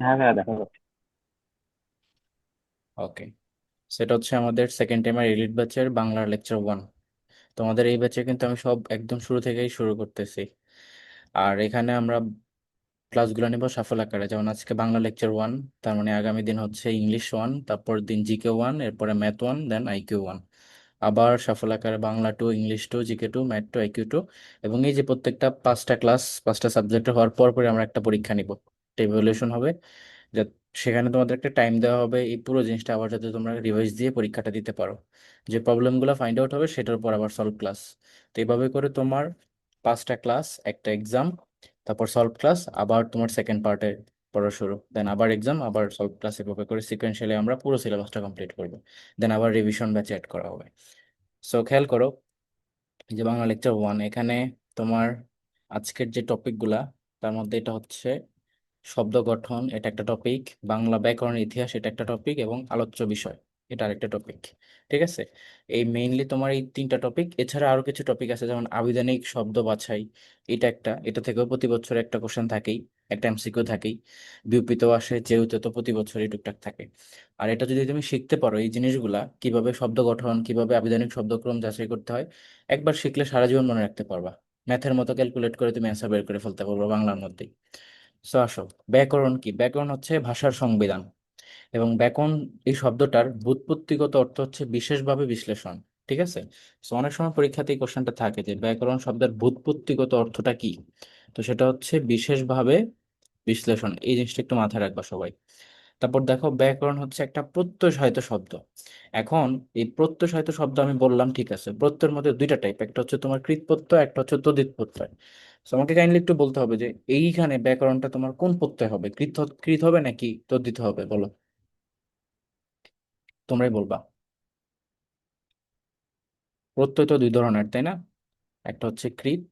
হ্যাঁ হ্যাঁ, দেখা যাচ্ছে। ওকে, সেটা হচ্ছে আমাদের সেকেন্ড টাইমের এলিট ব্যাচের বাংলার লেকচার 1। তোমাদের এই ব্যাচে কিন্তু আমি সব একদম শুরু থেকেই শুরু করতেছি। আর এখানে আমরা ক্লাসগুলো নিব সাফল আকারে, যেমন আজকে বাংলা লেকচার 1, তার মানে আগামী দিন হচ্ছে ইংলিশ 1, তারপর দিন জিকে 1, এরপরে ম্যাথ 1, দেন আইকিউ 1। আবার সাফল আকারে Bangla 2, English 2, GK 2, math 2, IQ 2। এবং এই যে প্রত্যেকটা 5টা ক্লাস 5টা সাবজেক্ট হওয়ার পর পরে আমরা একটা পরীক্ষা নিব, একটা ইভ্যালুয়েশন হবে। যা সেখানে তোমাদের একটা টাইম দেওয়া হবে এই পুরো জিনিসটা আবার যাতে তোমরা রিভাইজ দিয়ে পরীক্ষাটা দিতে পারো। যে প্রবলেমগুলো ফাইন্ড আউট হবে সেটার উপর আবার সলভ ক্লাস। তো এইভাবে করে তোমার 5টা ক্লাস, একটা এক্সাম, তারপর সলভ ক্লাস, আবার তোমার সেকেন্ড পার্টে পড়া শুরু, দেন আবার এক্সাম, আবার সলভ ক্লাস, এভাবে করে সিকোয়েন্সিয়ালি আমরা পুরো সিলেবাসটা কমপ্লিট করবো। দেন আবার রিভিশন ব্যাচ অ্যাড করা হবে। সো খেয়াল করো, এই যে বাংলা লেকচার 1, এখানে তোমার আজকের যে টপিকগুলা, তার মধ্যে এটা হচ্ছে শব্দ গঠন, এটা একটা টপিক। বাংলা ব্যাকরণের ইতিহাস, এটা একটা টপিক, এবং আলোচ্য বিষয়, এটা আরেকটা টপিক। ঠিক আছে, এই মেইনলি তোমার এই 3টা টপিক। এছাড়া আরো কিছু টপিক আছে, যেমন আবিধানিক শব্দ বাছাই, এটা একটা, এটা থেকেও প্রতি বছর একটা কোশ্চেন থাকেই, একটা এমসিকিউ থাকেই। বিউপিতেও আসে, যেহেতু তো প্রতি বছরই টুকটাক থাকে। আর এটা যদি তুমি শিখতে পারো, এই জিনিসগুলা কিভাবে শব্দ গঠন, কিভাবে আবিধানিক শব্দক্রম যাচাই করতে হয়, একবার শিখলে সারা জীবন মনে রাখতে পারবা। ম্যাথের মতো ক্যালকুলেট করে তুমি অ্যান্সার বের করে ফেলতে পারবে বাংলার মধ্যেই। সো আসো, ব্যাকরণ কি? ব্যাকরণ হচ্ছে ভাষার সংবিধান। এবং ব্যাকরণ এই শব্দটার ব্যুৎপত্তিগত অর্থ হচ্ছে বিশেষভাবে বিশ্লেষণ। ঠিক আছে, সো অনেক সময় পরীক্ষাতে এই কোশ্চেনটা থাকে যে ব্যাকরণ শব্দের ব্যুৎপত্তিগত অর্থটা কি। তো সেটা হচ্ছে বিশেষভাবে বিশ্লেষণ, এই জিনিসটা একটু মাথায় রাখবা সবাই। তারপর দেখো, ব্যাকরণ হচ্ছে একটা প্রত্যয়সাহিত শব্দ। এখন এই প্রত্যয়সাহিত শব্দ আমি বললাম, ঠিক আছে, প্রত্যয়ের মধ্যে দুইটা টাইপ, একটা হচ্ছে তোমার কৃৎ প্রত্যয়, একটা হচ্ছে তদ্ধিত প্রত্যয়। তো আমাকে কাইন্ডলি একটু বলতে হবে যে এইখানে ব্যাকরণটা তোমার কোন প্রত্যয় হবে, কৃৎ হবে নাকি তদ্ধিত হবে, বলো। তোমরাই বলবা। প্রত্যয় তো দুই ধরনের, তাই না? একটা হচ্ছে কৃৎ,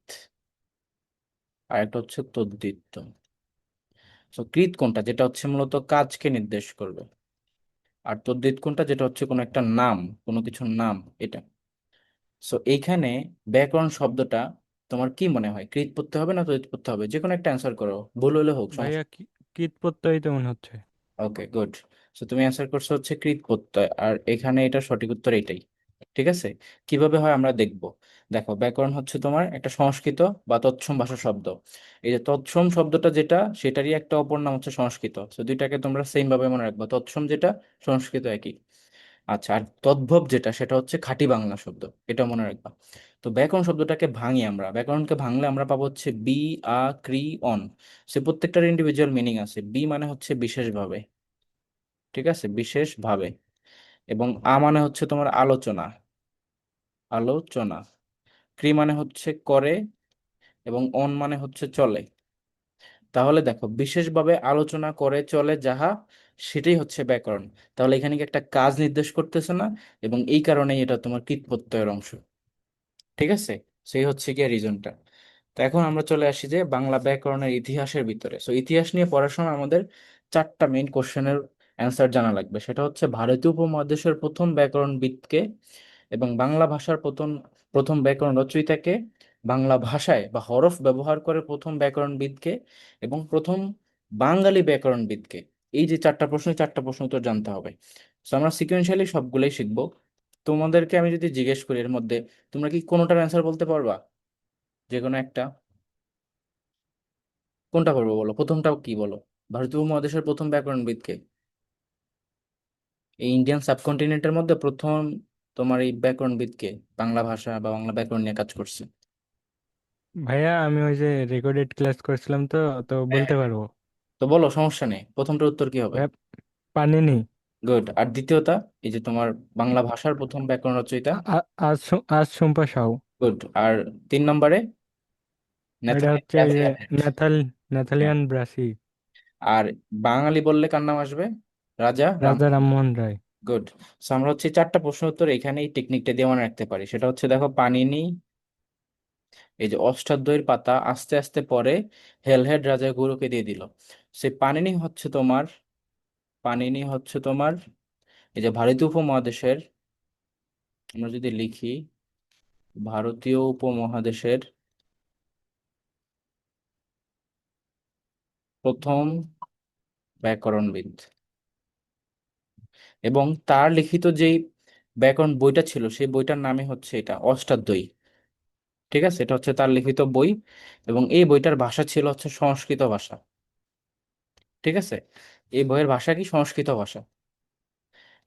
আর একটা হচ্ছে তদ্ধিত। তো কৃৎ কোনটা, যেটা হচ্ছে মূলত কাজকে নির্দেশ করবে। আর তদ্ধিত কোনটা, যেটা হচ্ছে কোনো একটা নাম, কোনো কিছুর নাম, এটা। সো এইখানে ব্যাকরণ শব্দটা তোমার কি মনে হয়, কৃৎ পড়তে হবে না তড়িৎ পড়তে হবে? যে কোনো একটা অ্যান্সার করো, ভুল হলে হোক, ভাইয়া সমস্যা। কীট প্রত্যয়ই তো মনে হচ্ছে। ওকে, গুড। সো তুমি অ্যান্সার করছো হচ্ছে কৃৎ প্রত্যয়, আর এখানে এটা সঠিক উত্তর এইটাই। ঠিক আছে, কিভাবে হয় আমরা দেখবো। দেখো, ব্যাকরণ হচ্ছে তোমার একটা সংস্কৃত বা তৎসম ভাষা শব্দ। এই যে তৎসম শব্দটা যেটা, সেটারই একটা অপর নাম হচ্ছে সংস্কৃত। তো দুইটাকে তোমরা সেম ভাবে মনে রাখবা, তৎসম যেটা, সংস্কৃত একই। আচ্ছা, আর তদ্ভব যেটা, সেটা হচ্ছে খাঁটি বাংলা শব্দ, এটা মনে রাখবা। তো ব্যাকরণ শব্দটাকে ভাঙি আমরা, ব্যাকরণকে ভাঙলে আমরা পাবো হচ্ছে বি, আ, ক্রি, অন। সে প্রত্যেকটার ইন্ডিভিজুয়াল মিনিং আছে। বি মানে হচ্ছে বিশেষভাবে, ঠিক আছে, বিশেষভাবে। এবং আ মানে হচ্ছে তোমার আলোচনা, আলোচনা। ক্রি মানে হচ্ছে করে, এবং অন মানে হচ্ছে চলে। তাহলে দেখো, বিশেষভাবে আলোচনা করে চলে যাহা, সেটাই হচ্ছে ব্যাকরণ। তাহলে এখানে কি একটা কাজ নির্দেশ করতেছে না? এবং এই কারণেই এটা তোমার কৃৎ প্রত্যয়ের অংশ। ঠিক আছে, সেই হচ্ছে গিয়ে রিজনটা। তো এখন আমরা চলে আসি যে বাংলা ব্যাকরণের ইতিহাসের ভিতরে। সো ইতিহাস নিয়ে পড়ার সময় আমাদের 4টা মেইন কোশ্চেনের অ্যান্সার জানা লাগবে। সেটা হচ্ছে ভারতীয় উপমহাদেশের প্রথম ব্যাকরণবিদকে, এবং বাংলা ভাষার প্রথম প্রথম ব্যাকরণ রচয়িতাকে, বাংলা ভাষায় বা হরফ ব্যবহার করে প্রথম ব্যাকরণবিদকে, এবং প্রথম বাঙালি ব্যাকরণবিদকে। এই যে 4টা প্রশ্ন, 4টা প্রশ্ন উত্তর জানতে হবে। তো আমরা সিকুয়েন্সিয়ালি সবগুলোই শিখবো। তোমাদেরকে আমি যদি জিজ্ঞেস করি এর মধ্যে, তোমরা কি কোনোটার অ্যান্সার বলতে পারবা? যে কোনো একটা, কোনটা করবো বলো, প্রথমটাও কি বলো। ভারতীয় উপমহাদেশের প্রথম ব্যাকরণবিদকে, এই ইন্ডিয়ান সাবকন্টিনেন্টের মধ্যে প্রথম তোমার এই ব্যাকরণবিদকে, বাংলা ভাষা বা বাংলা ব্যাকরণ নিয়ে কাজ করছে। ভাইয়া আমি ওই যে রেকর্ডেড ক্লাস করছিলাম তো, তো হ্যাঁ বলতে হ্যাঁ হ্যাঁ। পারবো। তো বলো, সমস্যা নেই, প্রথমটার উত্তর কি হবে? ভাইয়া পানিনি। গুড। আর দ্বিতীয়টা, এই যে তোমার বাংলা ভাষার প্রথম ব্যাকরণ রচয়িতা। আজ সুম্পা সাউ। গুড। আর 3 নম্বরে ওইটা ন্যাথানিয়েল হচ্ছে ওই যে ডেভিড। ন্যাথাল হ্যাঁ। ন্যাথালিয়ান ব্রাসি। আর বাঙালি বললে কার নাম আসবে? রাজা রাম। রাজা রামমোহন রায়। গুড। সো আমরা হচ্ছে 4টা প্রশ্ন উত্তর এখানে এই টেকনিকটা দিয়ে মনে রাখতে পারি। সেটা হচ্ছে, দেখো, পানিনি, এই যে অষ্টাধ্যায়ীর পাতা আস্তে আস্তে পরে হেলহেড রাজা গুরুকে দিয়ে দিল। সেই পানিনি হচ্ছে তোমার এই যে ভারতীয় উপমহাদেশের, আমরা যদি লিখি ভারতীয় উপমহাদেশের প্রথম ব্যাকরণবিদ। এবং তার লিখিত যেই ব্যাকরণ বইটা ছিল সেই বইটার নামই হচ্ছে এটা অষ্টাধ্যায়ী। ঠিক আছে, এটা হচ্ছে তার লিখিত বই, এবং এই বইটার ভাষা ছিল হচ্ছে সংস্কৃত ভাষা। ঠিক আছে, এই বইয়ের ভাষা কি সংস্কৃত ভাষা।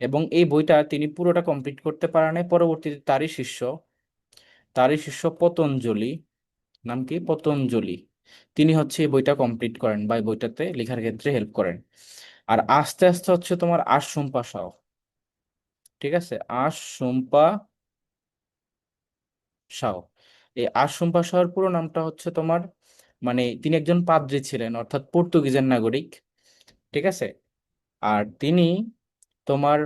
এবং এই বইটা তিনি পুরোটা কমপ্লিট করতে পারেন নাই। পরবর্তীতে তারই শিষ্য পতঞ্জলি, নাম কি, পতঞ্জলি, তিনি হচ্ছে এই বইটা কমপ্লিট করেন বা এই বইটাতে লেখার ক্ষেত্রে হেল্প করেন। আর আস্তে আস্তে হচ্ছে তোমার আশরুম্পা শাহ। ঠিক আছে, আশরুম্পা শাহ। এই আশরুম্পা শাহর পুরো নামটা হচ্ছে তোমার, মানে তিনি একজন পাদ্রী ছিলেন, অর্থাৎ পর্তুগিজের নাগরিক। ঠিক আছে, আর তিনি তোমার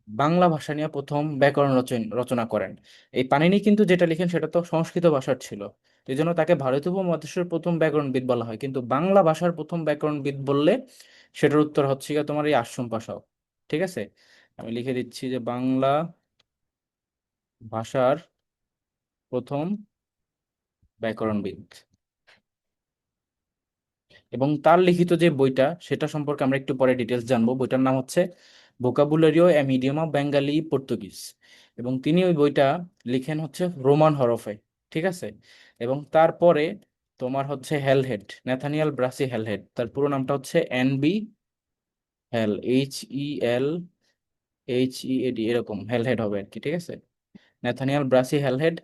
বাংলা ভাষা নিয়ে প্রথম ব্যাকরণ রচনা করেন। এই পাণিনি কিন্তু যেটা লিখেন সেটা তো সংস্কৃত ভাষার ছিল, এই জন্য তাকে ভারতীয় উপমহাদেশের প্রথম ব্যাকরণবিদ বলা হয়। কিন্তু বাংলা ভাষার প্রথম ব্যাকরণবিদ বললে সেটার উত্তর হচ্ছে গিয়ে তোমার এই আশরুম্পা শাহ। ঠিক আছে, আমি লিখে দিচ্ছি যে বাংলা ভাষার প্রথম ব্যাকরণবিদ। এবং তার লিখিত যে বইটা সেটা সম্পর্কে আমরা একটু পরে ডিটেলস জানবো। বইটার নাম হচ্ছে ভোকাবুলারিও এ মিডিয়াম অফ বেঙ্গালি পর্তুগিজ। এবং তিনি ওই বইটা লিখেন হচ্ছে রোমান হরফে। ঠিক আছে, এবং তারপরে তোমার হচ্ছে হেলহেড, ন্যাথানিয়াল ব্রাসি হেলহেড, তার পুরো নামটা হচ্ছে NB হেল, HELHEAD, এরকম হেলহেড হবে আর কি। ঠিক আছে, ন্যাথানিয়াল ব্রাসি হেলহেড,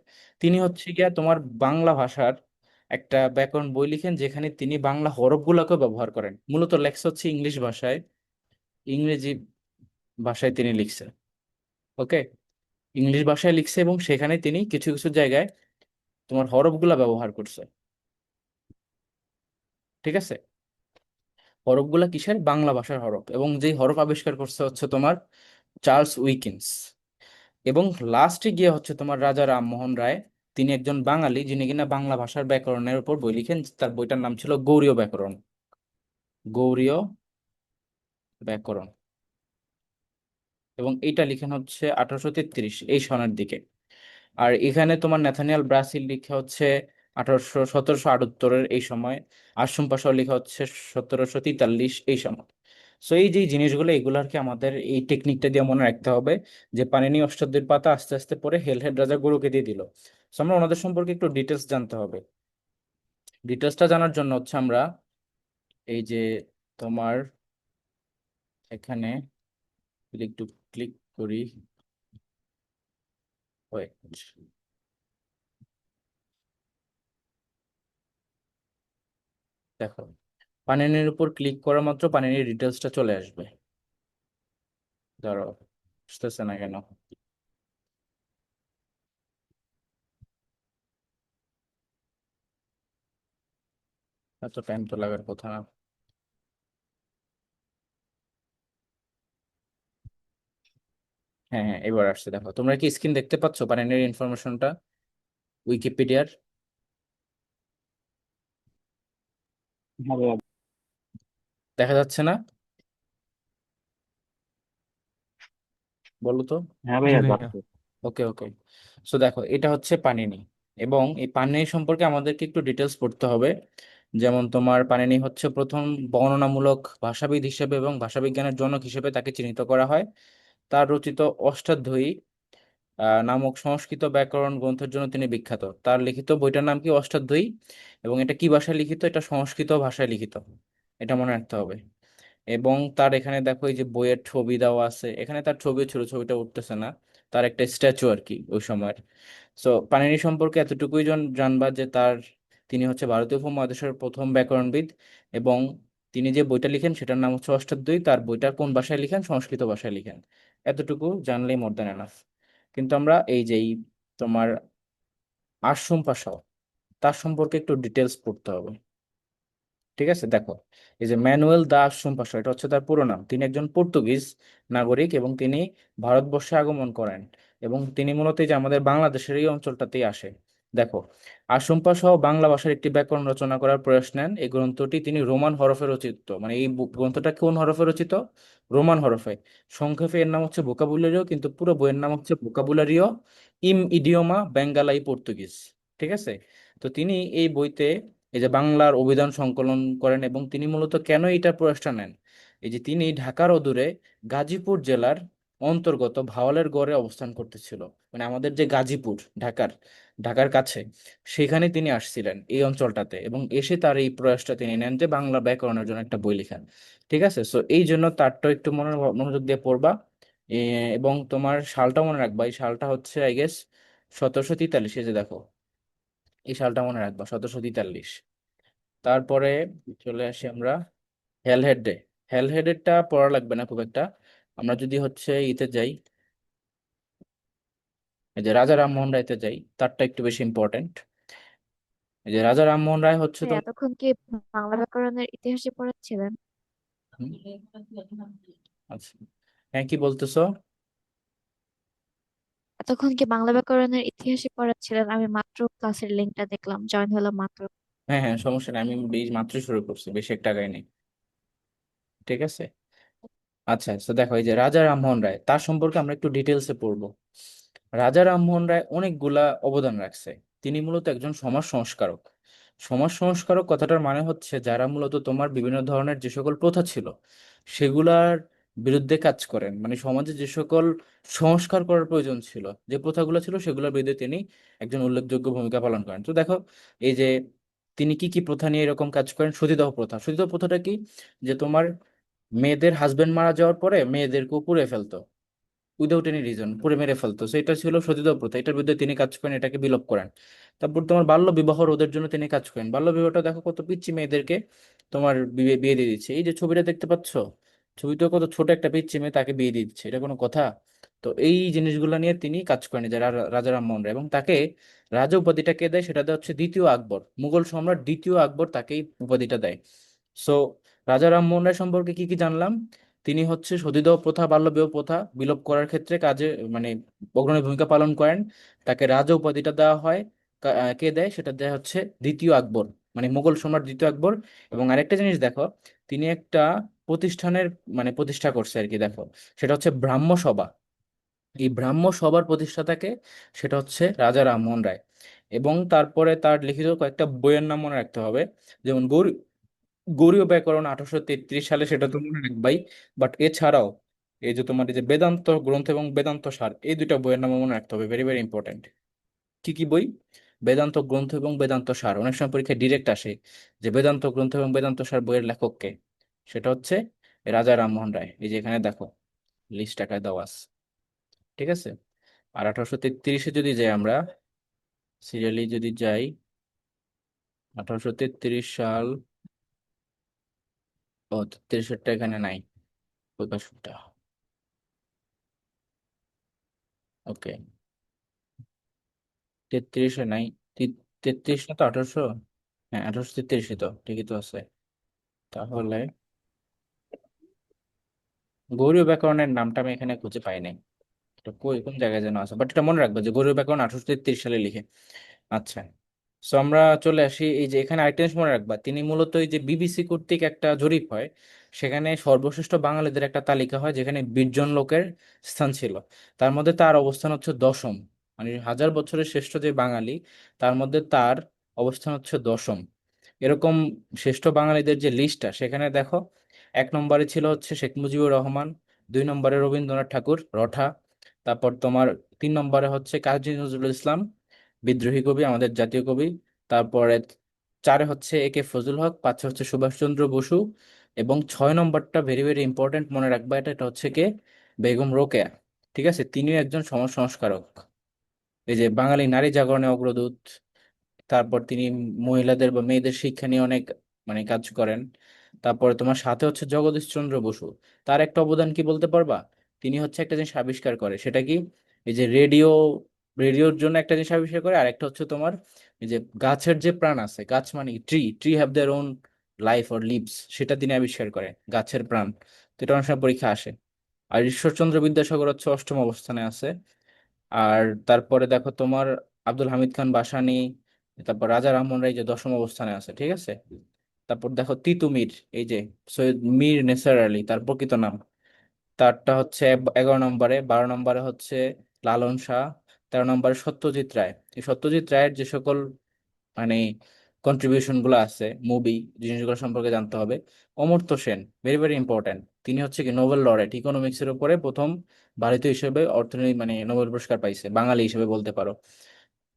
তিনি হচ্ছে গিয়া তোমার বাংলা ভাষার একটা ব্যাকরণ বই লিখেন, যেখানে তিনি বাংলা হরফগুলোকে ব্যবহার করেন। মূলত লেখা হচ্ছে ইংলিশ ভাষায়, ইংরেজি ভাষায় তিনি লিখছেন। ওকে, ইংলিশ ভাষায় লিখছে এবং সেখানে তিনি কিছু কিছু জায়গায় তোমার হরফগুলা ব্যবহার করছে। ঠিক আছে, হরফগুলা কিসের, বাংলা ভাষার হরফ, এবং যেই হরফ আবিষ্কার করছে হচ্ছে তোমার চার্লস উইকিন্স। এবং লাস্টে গিয়ে হচ্ছে তোমার রাজা রামমোহন রায়, তিনি একজন বাঙালি যিনি কিনা বাংলা ভাষার ব্যাকরণের উপর বই লিখেন। তার বইটার নাম ছিল গৌড়ীয় ব্যাকরণ, গৌড়ীয় ব্যাকরণ। এবং এইটা লিখেন হচ্ছে 1833 এই সনের দিকে। আর এখানে তোমার ন্যাথানিয়াল ব্রাসিল লিখে হচ্ছে 1778 এই সময়। আশরুম পাশাও লেখা হচ্ছে 1743 এই সময়। সো এই যে জিনিসগুলো, এগুলো আর কি আমাদের এই টেকনিকটা দিয়ে মনে রাখতে হবে, যে পাণিনি অষ্টাধ্যায়ীর পাতা আস্তে আস্তে পরে হেলহেড রাজা গুরুকে দিয়ে দিল। সো আমরা ওনাদের সম্পর্কে একটু ডিটেলস জানতে হবে। ডিটেলসটা জানার জন্য হচ্ছে আমরা এই যে তোমার এখানে একটু ক্লিক করি, ওয়েট, দেখো, পানিনির উপর ক্লিক করা মাত্র পানিনির ডিটেলসটা চলে আসবে। ধরো, আসতেছে না কেন, এত টাইম তো লাগার কথা না। হ্যাঁ হ্যাঁ, এবার আসছে, দেখো তোমরা কি স্ক্রিন দেখতে পাচ্ছ পানিনির ইনফরমেশনটা উইকিপিডিয়ার? হ্যাঁ ভাইয়া। দেখা যাচ্ছে না? বলো তো। হ্যাঁ জি ভাইয়া, ভাইয়া। যাচ্ছে। ওকে ওকে, সো দেখো এটা হচ্ছে পানিনি। এবং এই পানিনি সম্পর্কে আমাদেরকে একটু ডিটেলস পড়তে হবে। যেমন তোমার পানিনি হচ্ছে প্রথম বর্ণনামূলক ভাষাবিদ হিসেবে এবং ভাষাবিজ্ঞানের জনক হিসেবে তাকে চিহ্নিত করা হয়। তার রচিত অষ্টাধ্যায়ী নামক সংস্কৃত ব্যাকরণ গ্রন্থের জন্য তিনি বিখ্যাত। তার লিখিত বইটার নাম কি, অষ্টাধ্যায়ী। এবং এটা কি ভাষায় লিখিত, এটা সংস্কৃত ভাষায় লিখিত, এটা মনে রাখতে হবে। এবং তার এখানে দেখো এই যে বইয়ের ছবি দেওয়া আছে, এখানে তার ছবি ছিল, ছবিটা উঠতেছে না, তার একটা স্ট্যাচু আর কি ওই সময়ের। সো পাণিনি সম্পর্কে এতটুকুই জানবা যে তিনি হচ্ছে ভারতীয় উপমহাদেশের প্রথম ব্যাকরণবিদ। এবং তিনি যে বইটা লিখেন সেটার নাম হচ্ছে অষ্টাধ্যায়ী। তার বইটা কোন ভাষায় লিখেন, সংস্কৃত ভাষায় লিখেন। এতটুকু জানলেই মোর দ্যান এনাফ। কিন্তু আমরা এই যে তোমার আশরুম পাশাও, তার সম্পর্কে একটু ডিটেলস পড়তে হবে। ঠিক আছে, দেখো, এই যে ম্যানুয়েল দা আশরাম্পা, এটা হচ্ছে তার পুরো নাম। তিনি একজন পর্তুগিজ নাগরিক এবং তিনি ভারতবর্ষে আগমন করেন। এবং তিনি মূলত এই যে আমাদের বাংলাদেশের এই অঞ্চলটাতেই আসে। দেখো, আশরাম্পা সহ বাংলা ভাষার একটি ব্যাকরণ রচনা করার প্রয়াস নেন। এই গ্রন্থটি তিনি রোমান হরফে রচিত, মানে এই গ্রন্থটা কোন হরফে রচিত, রোমান হরফে। সংক্ষেপে এর নাম হচ্ছে ভোকাবুলারিও, কিন্তু পুরো বইয়ের নাম হচ্ছে ভোকাবুলারিও ইম ইডিওমা বেঙ্গালাই পর্তুগিজ। ঠিক আছে, তো তিনি এই বইতে এই যে বাংলার অভিধান সংকলন করেন। এবং তিনি মূলত কেন এটা প্রয়াসটা নেন, এই যে তিনি ঢাকার অদূরে গাজীপুর জেলার অন্তর্গত ভাওয়ালের গড়ে অবস্থান করতেছিল। মানে আমাদের যে গাজীপুর, ঢাকার কাছে, সেখানে তিনি আসছিলেন এই অঞ্চলটাতে, এবং এসে তার এই প্রয়াসটা তিনি নেন যে বাংলা ব্যাকরণের জন্য একটা বই লেখেন। ঠিক আছে, সো এই জন্য তারটা একটু মনোযোগ দিয়ে পড়বা। এবং তোমার সালটা মনে রাখবা, এই সালটা হচ্ছে আই গেস 1743। এই যে দেখো, এই সালটা মনে রাখবা, 1743। তারপরে চলে আসি আমরা হেলহেড ডে। হেলহেডেরটা পড়া লাগবে না খুব একটা। আমরা যদি হচ্ছে ইতে যাই, এই যে রাজা রামমোহন রায়তে যাই, তারটা একটু বেশি ইম্পর্টেন্ট। এই যে রাজা রামমোহন রায় হচ্ছে ভাই, তোমার। এতক্ষণ কি বাংলা ব্যাকরণের ইতিহাসে পড়াচ্ছিলেন? হুম, আচ্ছা, হ্যাঁ, কি বলতেছো? এতক্ষণ কি বাংলা ব্যাকরণের ইতিহাসে পড়াচ্ছিলেন? আমি মাত্র ক্লাসের লিঙ্কটা দেখলাম, জয়েন হলাম মাত্র। হ্যাঁ হ্যাঁ, সমস্যা নেই, আমি এই মাত্র শুরু করছি, বেশি একটা আগাই নেই। ঠিক আছে। আচ্ছা, তো দেখো, এই যে রাজা রামমোহন রায়, তার সম্পর্কে আমরা একটু ডিটেলসে পড়বো। রাজা রামমোহন রায় অনেকগুলা অবদান রাখছে। তিনি মূলত একজন সমাজ সংস্কারক। সমাজ সংস্কারক কথাটার মানে হচ্ছে যারা মূলত তোমার বিভিন্ন ধরনের যে সকল প্রথা ছিল সেগুলার বিরুদ্ধে কাজ করেন। মানে সমাজে যে সকল সংস্কার করার প্রয়োজন ছিল, যে প্রথাগুলো ছিল, সেগুলোর বিরুদ্ধে তিনি একজন উল্লেখযোগ্য ভূমিকা পালন করেন। তো দেখো, এই যে তিনি কি কি প্রথা নিয়ে এরকম কাজ করেন। সতীদাহ প্রথা, সতীদাহ প্রথাটা কি, যে তোমার মেয়েদের হাজবেন্ড মারা যাওয়ার পরে মেয়েদেরকে পুড়ে ফেলতো, উইদাউট এনি রিজন পুড়ে মেরে ফেলতো। সো এটা ছিল সতীদাহ প্রথা, এটার বিরুদ্ধে তিনি কাজ করেন, এটাকে বিলোপ করেন। তারপর তোমার বাল্য বিবাহ রোধের জন্য তিনি কাজ করেন। বাল্য বিবাহটা দেখো, কত পিচ্চি মেয়েদেরকে তোমার বিয়ে বিয়ে দিয়ে দিচ্ছে। এই যে ছবিটা দেখতে পাচ্ছ, ছবিতে কত ছোট একটা পিচ্চি মেয়ে, তাকে বিয়ে দিয়ে দিচ্ছে, এটা কোনো কথা? তো এই জিনিসগুলো নিয়ে তিনি কাজ করেন, যে রাজা রামমোহন রায়। এবং তাকে রাজা উপাধিটা কে দেয়, সেটা দেয় হচ্ছে দ্বিতীয় আকবর, মুঘল সম্রাট দ্বিতীয় আকবর তাকে এই উপাধিটা দেয়। সো রাজা রামমোহন রায় সম্পর্কে কি কি জানলাম। তিনি হচ্ছে সতীদাহ প্রথা, বাল্যবিবাহ প্রথা বিলোপ করার ক্ষেত্রে কাজে মানে অগ্রণী ভূমিকা পালন করেন। তাকে রাজা উপাধিটা দেওয়া হয়। কে দেয়, সেটা দেয় হচ্ছে দ্বিতীয় আকবর, মানে মুঘল সম্রাট দ্বিতীয় আকবর। এবং আরেকটা জিনিস দেখো, তিনি একটা প্রতিষ্ঠানের মানে প্রতিষ্ঠা করছে আর কি, দেখো, সেটা হচ্ছে ব্রাহ্ম সভা। এই ব্রাহ্ম সভার প্রতিষ্ঠাতাকে, সেটা হচ্ছে রাজা রামমোহন রায়। এবং তারপরে তার লিখিত কয়েকটা বইয়ের নাম মনে রাখতে হবে, যেমন গৌড়ীয় ব্যাকরণ 1833 সালে, সেটা তো মনে রাখবাই। বাট এছাড়াও এই যে তোমার এই যে বেদান্ত গ্রন্থ এবং বেদান্ত সার, এই দুইটা বইয়ের নাম মনে রাখতে হবে, ভেরি ভেরি ইম্পর্টেন্ট। কি কি বই? বেদান্ত গ্রন্থ এবং বেদান্ত সার। অনেক সময় পরীক্ষায় ডিরেক্ট আসে যে বেদান্ত গ্রন্থ এবং বেদান্ত সার বইয়ের লেখককে, সেটা হচ্ছে রাজা রামমোহন রায়। এই যে এখানে দেখো, লিস্ট টাকায় দেওয়া আছে। ঠিক আছে। আর 1833-এ যদি যাই আমরা, সিরিয়ালি যদি যাই, 1833 সাল, ও 33-টা এখানে নাই, প্রকাশটা। ওকে, 33-এ নাই। 33 না তো 1800, হ্যাঁ 1833-এ তো ঠিকই তো আছে। তাহলে গৌড়ীয় ব্যাকরণের নামটা আমি এখানে খুঁজে পাই নাই, এটা কই কোন জায়গায় যেন আছে, বাট এটা মনে রাখবো যে গৌড়ীয় ব্যাকরণ 1833 সালে লিখে। আচ্ছা, সো আমরা চলে আসি, এই যে এখানে আরেকটা জিনিস মনে রাখবা, তিনি মূলত এই যে বিবিসি কর্তৃক একটা জরিপ হয়, সেখানে সর্বশ্রেষ্ঠ বাঙালিদের একটা তালিকা হয়, যেখানে 20 জন লোকের স্থান ছিল। তার মধ্যে তার অবস্থান হচ্ছে দশম। মানে 1000 বছরের শ্রেষ্ঠ যে বাঙালি, তার মধ্যে তার অবস্থান হচ্ছে দশম। এরকম শ্রেষ্ঠ বাঙালিদের যে লিস্টটা, সেখানে দেখো, 1 নম্বরে ছিল হচ্ছে শেখ মুজিবুর রহমান, 2 নম্বরে রবীন্দ্রনাথ ঠাকুর রঠা, তারপর তোমার 3 নম্বরে হচ্ছে কাজী নজরুল ইসলাম, বিদ্রোহী কবি, আমাদের জাতীয় কবি। তারপরে 4-এ হচ্ছে এ কে ফজলুল হক, 5-এ হচ্ছে সুভাষচন্দ্র বসু, এবং 6 নম্বরটা ভেরি ভেরি ইম্পর্টেন্ট, মনে রাখবা, এটা এটা হচ্ছে কে, বেগম রোকেয়া। ঠিক আছে, তিনিও একজন সমাজ সংস্কারক, এই যে বাঙালি নারী জাগরণে অগ্রদূত। তারপর তিনি মহিলাদের বা মেয়েদের শিক্ষা নিয়ে অনেক মানে কাজ করেন। তারপরে তোমার সাথে হচ্ছে জগদীশ চন্দ্র বসু, তার একটা অবদান কি বলতে পারবা? তিনি হচ্ছে একটা জিনিস আবিষ্কার করে, সেটা কি, এই যে রেডিওর জন্য একটা জিনিস আবিষ্কার করে। আর একটা হচ্ছে তোমার এই যে গাছের যে প্রাণ আছে, গাছ মানে tree tree have their own life or lives, সেটা তিনি আবিষ্কার করে, গাছের প্রাণ। তো এটা অনেক সময় পরীক্ষা আসে। আর ঈশ্বরচন্দ্র বিদ্যাসাগর হচ্ছে অষ্টম অবস্থানে আছে। আর তারপরে দেখো তোমার আব্দুল হামিদ খান বাসানী, তারপর রাজা রামমোহন রায় যে দশম অবস্থানে আছে। ঠিক আছে। তারপর দেখো তিতুমির, এই যে সৈয়দ মীর নেসার আলী, তার প্রকৃত নাম। তারটা হচ্ছে 11 নম্বরে। 12 নম্বরে হচ্ছে লালন শাহ। 13 নম্বরে সত্যজিৎ রায়। এই সত্যজিৎ রায়ের যে সকল মানে কন্ট্রিবিউশন গুলো আছে, মুভি, জিনিসগুলো সম্পর্কে জানতে হবে। Amartya Sen, very very important. তিনি হচ্ছে কি নোবেল লরেট ইকোনমিক্স এর উপরে প্রথম ভারতীয় হিসেবে অর্থনীতি মানে নোবেল পুরস্কার পাইছে, বাঙালি হিসেবে বলতে পারো।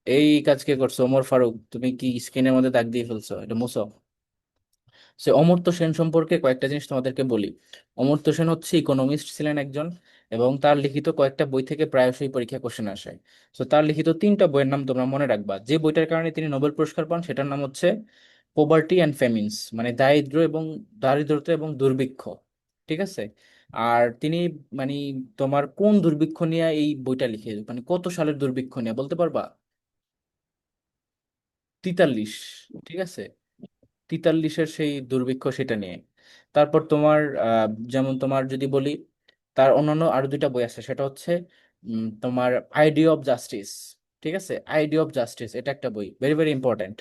এই কাজ কে করছো? ওমর ফারুক। তুমি কি স্ক্রিনের মধ্যে দাগ দিয়ে ফেলছো? এটা মুছো। সে অমর্ত্য সেন সম্পর্কে কয়েকটা জিনিস তোমাদেরকে বলি। অমর্ত্য সেন হচ্ছে ইকোনমিস্ট ছিলেন একজন, এবং তার লিখিত কয়েকটা বই থেকে প্রায়শই পরীক্ষা কোশ্চেন আসে। তো তার লিখিত 3টা বইয়ের নাম তোমরা মনে রাখবা। যে বইটার কারণে তিনি নোবেল পুরস্কার পান সেটার নাম হচ্ছে পোভার্টি অ্যান্ড ফেমিনস, মানে দারিদ্রতা এবং দুর্ভিক্ষ। ঠিক আছে। আর তিনি মানে তোমার কোন দুর্ভিক্ষ নিয়ে এই বইটা লিখে, মানে কত সালের দুর্ভিক্ষ নিয়ে বলতে পারবা? 43। ঠিক আছে, 43-এর সেই দুর্ভিক্ষ সেটা নিয়ে। তারপর তোমার যেমন তোমার যদি বলি, তার অন্যান্য আরো 2টা বই আছে, সেটা হচ্ছে তোমার আইডিয়া অফ জাস্টিস। ঠিক আছে, আইডিয়া অফ জাস্টিস এটা একটা বই, ভেরি ভেরি ইম্পর্ট্যান্ট।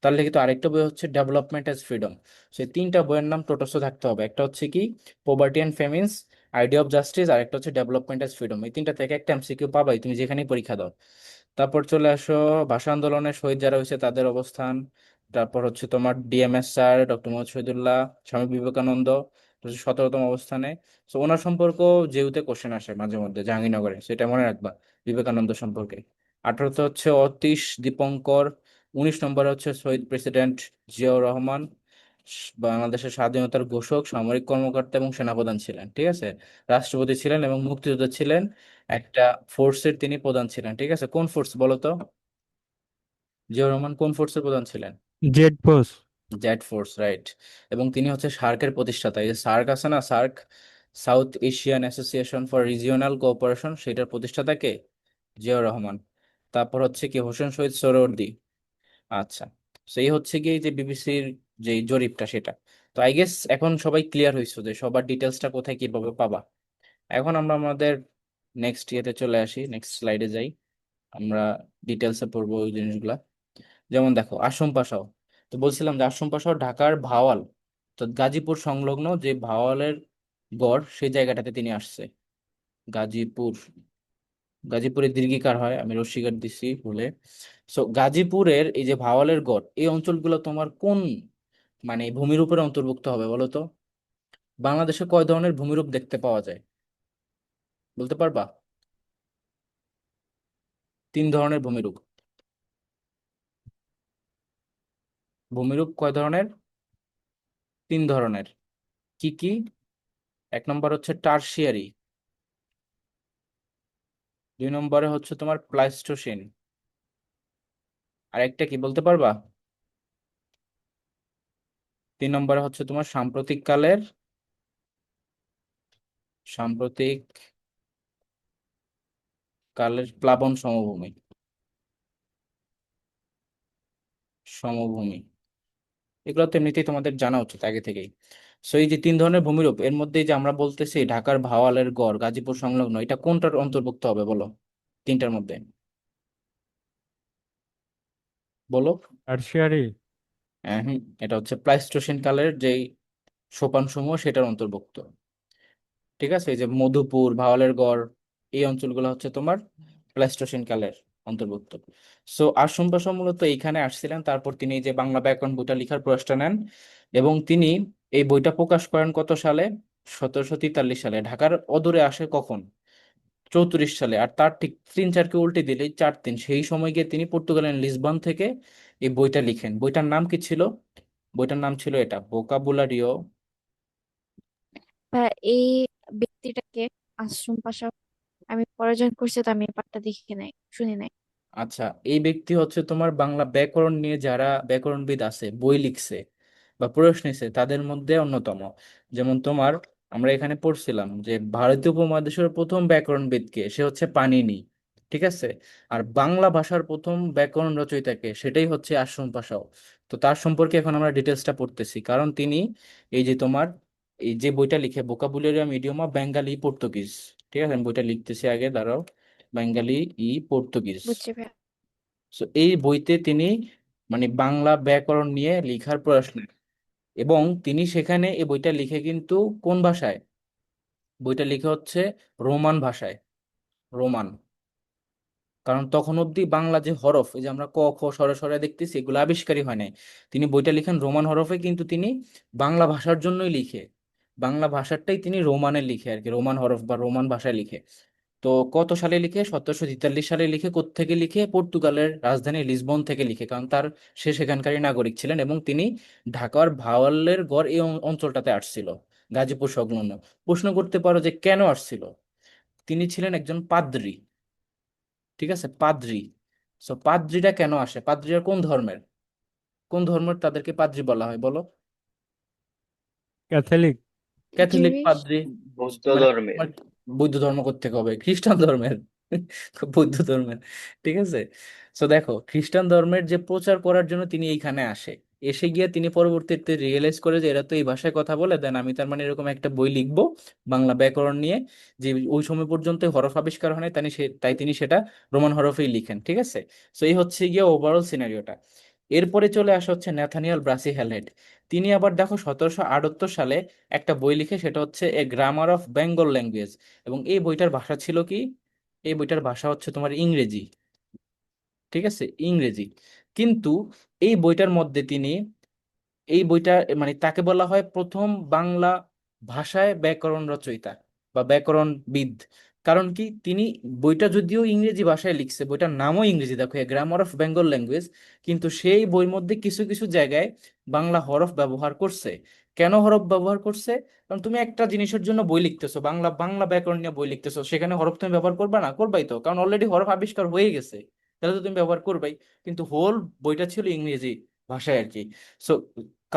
তার লিখিত আরেকটা বই হচ্ছে ডেভেলপমেন্ট অ্যাজ ফ্রিডম। সেই 3টা বইয়ের নাম টোটস্থ থাকতে হবে। একটা হচ্ছে কি poverty and famines, idea of justice, আর একটা হচ্ছে ডেভেলপমেন্ট অ্যাজ ফ্রিডম। এই 3টা থেকে একটা এমসিকিউ পাবাই তুমি যেখানেই পরীক্ষা দাও। তারপর চলে আসো ভাষা আন্দোলনের শহীদ যারা হয়েছে তাদের অবস্থান। তারপর হচ্ছে তোমার DMS sir, doctor Mohammad Shahidullah, Swami Vivekananda হচ্ছে 17তম অবস্থানে। তো ওনার সম্পর্ক যেহেতু কোশ্চেন আসে মাঝে মধ্যে জাহাঙ্গীরনগরে, সেটা মনে রাখবা বিবেকানন্দ সম্পর্কে। 18তে হচ্ছে অতীশ দীপঙ্কর। 19 নম্বরে হচ্ছে শহীদ প্রেসিডেন্ট জিয়াউর রহমান, বাংলাদেশের স্বাধীনতার ঘোষক, সামরিক কর্মকর্তা এবং সেনাপ্রধান ছিলেন। ঠিক আছে, রাষ্ট্রপতি ছিলেন এবং মুক্তিযোদ্ধা ছিলেন। একটা ফোর্সের তিনি প্রধান ছিলেন। ঠিক আছে, কোন ফোর্স বলো তো? জিয়াউর রহমান কোন ফোর্সের প্রধান ছিলেন? Z force. Z force, right. এবং তিনি হচ্ছে সার্কের প্রতিষ্ঠাতা। এই যে সার্ক আছে না, SAARC, south Asian association for regional cooperation, সেটার প্রতিষ্ঠাতা কে? জিয়াউর রহমান। তারপর হচ্ছে কি হোসেন শহীদ সোহরাওয়ার্দী। আচ্ছা, সেই হচ্ছে কি যে বিবিসির যে জরিপটা সেটা। তো আই গেস এখন সবাই ক্লিয়ার হয়েছে যে সবার ডিটেলসটা কোথায় কিভাবে পাবা। এখন আমরা আমাদের নেক্সট ইয়েতে চলে আসি, নেক্সট স্লাইডে যাই। আমরা ডিটেলসে পড়বো ওই জিনিসগুলা। যেমন দেখো আশরাফ পাশাও, তো বলছিলাম যে আশরাফ পাশাও ঢাকার ভাওয়াল, তো গাজীপুর সংলগ্ন যে ভাওয়ালের গড় সেই জায়গাটাতে তিনি আসছে। গাজীপুর, গাজীপুরে দীর্ঘিকার হয়, আমি রস্বীকার দিছি ভুলে। সো গাজীপুরের এই যে ভাওয়ালের গড়, এই অঞ্চলগুলো তোমার কোন মানে ভূমির উপরে অন্তর্ভুক্ত হবে বলো তো? বাংলাদেশে কয় ধরনের ভূমিরূপ দেখতে পাওয়া যায় বলতে পারবা? 3 ধরনের ভূমিরূপ। ভূমিরূপ কয় ধরনের? 3 ধরনের। কি কি? 1 নম্বর হচ্ছে টারশিয়ারি, 2 নম্বরে হচ্ছে তোমার প্লাইস্টোসিন, আর একটা কি বলতে পারবা? 3 নম্বরে হচ্ছে তোমার সাম্প্রতিক কালের প্লাবন সমভূমি। সমভূমি এগুলো তো এমনিতেই তোমাদের জানা উচিত আগে থেকেই। সো এই যে 3 ধরনের ভূমিরূপ, এর মধ্যে যে আমরা বলতেছি ঢাকার ভাওয়ালের গড় গাজীপুর সংলগ্ন, এটা কোনটার অন্তর্ভুক্ত হবে বলো? 3টার মধ্যে বলো। টারশিয়ারি। হ্যাঁ, এটা হচ্ছে প্লাইস্টোসিন কালের যেই সোপান সমূহ সেটার অন্তর্ভুক্ত। ঠিক আছে, এই যে মধুপুর, ভাওয়ালের গড়, এই অঞ্চলগুলো হচ্ছে তোমার প্লাইস্টোসিন কালের অন্তর্ভুক্ত। সো আশরাফ পাশা মূলত এইখানে আসছিলেন, তারপর তিনি এই যে বাংলা ব্যাকরণ বইটা লিখার প্রয়াসটা নেন, এবং তিনি এই বইটা প্রকাশ করেন কত সালে? 1743 সালে। ঢাকার অদূরে আসে কখন? 34 সালে। আর তার ঠিক 3-4কে উল্টে দিলে 4-3, সেই সময় গিয়ে তিনি পর্তুগালের লিসবন থেকে এই বইটা লিখেন। বইটার নাম কি ছিল? বইটার নাম ছিল এটা, ভোকাবুলারিও। বা এই ব্যক্তিটাকে, আশ্রম পাশা, আমি পরে জয়েন করছি তো আমি পাঠটা দেখি নাই, শুনি নাই। আচ্ছা, এই ব্যক্তি হচ্ছে তোমার বাংলা ব্যাকরণ নিয়ে যারা ব্যাকরণবিদ আছে, বই লিখছে বা প্রশ্ন নিছে, তাদের মধ্যে অন্যতম। যেমন তোমার আমরা এখানে পড়ছিলাম যে ভারতীয় উপমহাদেশের প্রথম ব্যাকরণবিদ কে, সে হচ্ছে পাণিনি। ঠিক আছে। আর বাংলা ভাষার প্রথম ব্যাকরণ রচয়িতা কে, সেটাই হচ্ছে আশরাফ পাশাও। তো তার সম্পর্কে এখন আমরা ডিটেলসটা পড়তেছি, কারণ তিনি এই যে তোমার এই যে বইটা লিখে ভোকাবুলারিয়াম ইডিওমা বেঙ্গালি পর্তুগিজ। ঠিক আছে, আমি বইটা লিখতেছি আগে, দাঁড়াও। Bengali Portuguese. বুঝছি ভাই। So, এই বইতে তিনি মানে বাংলা ব্যাকরণ নিয়ে লেখার প্রয়াস নেন, এবং তিনি সেখানে এই বইটা লিখে কিন্তু কোন ভাষায়? বইটা লিখে হচ্ছে রোমান ভাষায়। রোমান, কারণ তখন অবধি বাংলা যে হরফ, এই যে আমরা ক খ স্বরে স্বরে দেখতেছি, এগুলো আবিষ্কারই হয় নাই। তিনি বইটা লিখেন রোমান হরফে, কিন্তু তিনি বাংলা ভাষার জন্যই লিখে, বাংলা ভাষাটাই তিনি রোমানে লিখে আর কি, রোমান হরফ বা রোমান ভাষায় লিখে। তো কত সালে লিখে? 1743 সালে লিখে। কোত্থেকে লিখে? পর্তুগালের রাজধানী লিসবন থেকে লিখে, কারণ সে সেখানকারই নাগরিক ছিলেন, এবং তিনি ঢাকার ভাওয়ালের গড় এই অঞ্চলটাতে আসছিল, গাজীপুর সংলগ্ন। প্রশ্ন করতে পারো যে কেন আসছিল? তিনি ছিলেন একজন পাদ্রী, ঠিক আছে, পাদ্রী। সো পাদ্রীরা কেন আসে? পাদ্রীরা কোন ধর্মের? কোন ধর্মের তাদেরকে পাদ্রী বলা হয় বলো? ক্যাথলিক। Catholic Jewish. পাদ্রী। বৌদ্ধ মানে ধর্মের। তোমার বৌদ্ধ ধর্ম কোত্থেকে হবে? খ্রিস্টান ধর্মের। বৌদ্ধ ধর্মের, ঠিক আছে। সো দেখো, খ্রিস্টান ধর্মের যে প্রচার করার জন্য তিনি এইখানে আসে, এসে গিয়ে তিনি পরবর্তীতে রিয়েলাইজ করে যে এরা তো এই ভাষায় কথা বলে, দেন আমি তার মানে এরকম একটা বই লিখবো বাংলা ব্যাকরণ নিয়ে, যে ওই সময় পর্যন্ত হরফ আবিষ্কার হয় নাই, তাই তিনি সেটা রোমান হরফেই লিখেন, ঠিক আছে। সো এই হচ্ছে গিয়ে ওভারঅল সিনারিওটা। এরপরে চলে আসা হচ্ছে ন্যাথানিয়াল ব্রাসি হ্যালহেড। তিনি আবার দেখো 1778 সালে একটা বই লিখে, সেটা হচ্ছে a grammar of Bengal language. এবং এই বইটার ভাষা ছিল কি? এই বইটার ভাষা হচ্ছে তোমার ইংরেজি, ঠিক আছে, ইংরেজি। কিন্তু এই বইটার মধ্যে তিনি, এই বইটা মানে তাকে বলা হয় প্রথম বাংলা ভাষায় ব্যাকরণ রচয়িতা বা ব্যাকরণবিদ। কারণ কি, তিনি বইটা যদিও ইংরেজি ভাষায় লিখছে, বইটার নামও ইংরেজি, দেখো গ্রামার অফ বেঙ্গল ল্যাঙ্গুয়েজ, কিন্তু সেই বইয়ের মধ্যে কিছু কিছু জায়গায় বাংলা হরফ ব্যবহার করছে। কেন হরফ ব্যবহার করছে? কারণ তুমি একটা জিনিসের জন্য বই লিখতেছো, বাংলা বাংলা ব্যাকরণ নিয়ে বই লিখতেছো, সেখানে হরফ তুমি ব্যবহার করবে না? করবাই তো, কারণ অলরেডি হরফ আবিষ্কার হয়ে গেছে, তাহলে তো তুমি ব্যবহার করবাই। কিন্তু হোল বইটা ছিল ইংরেজি ভাষায় আর কি। সো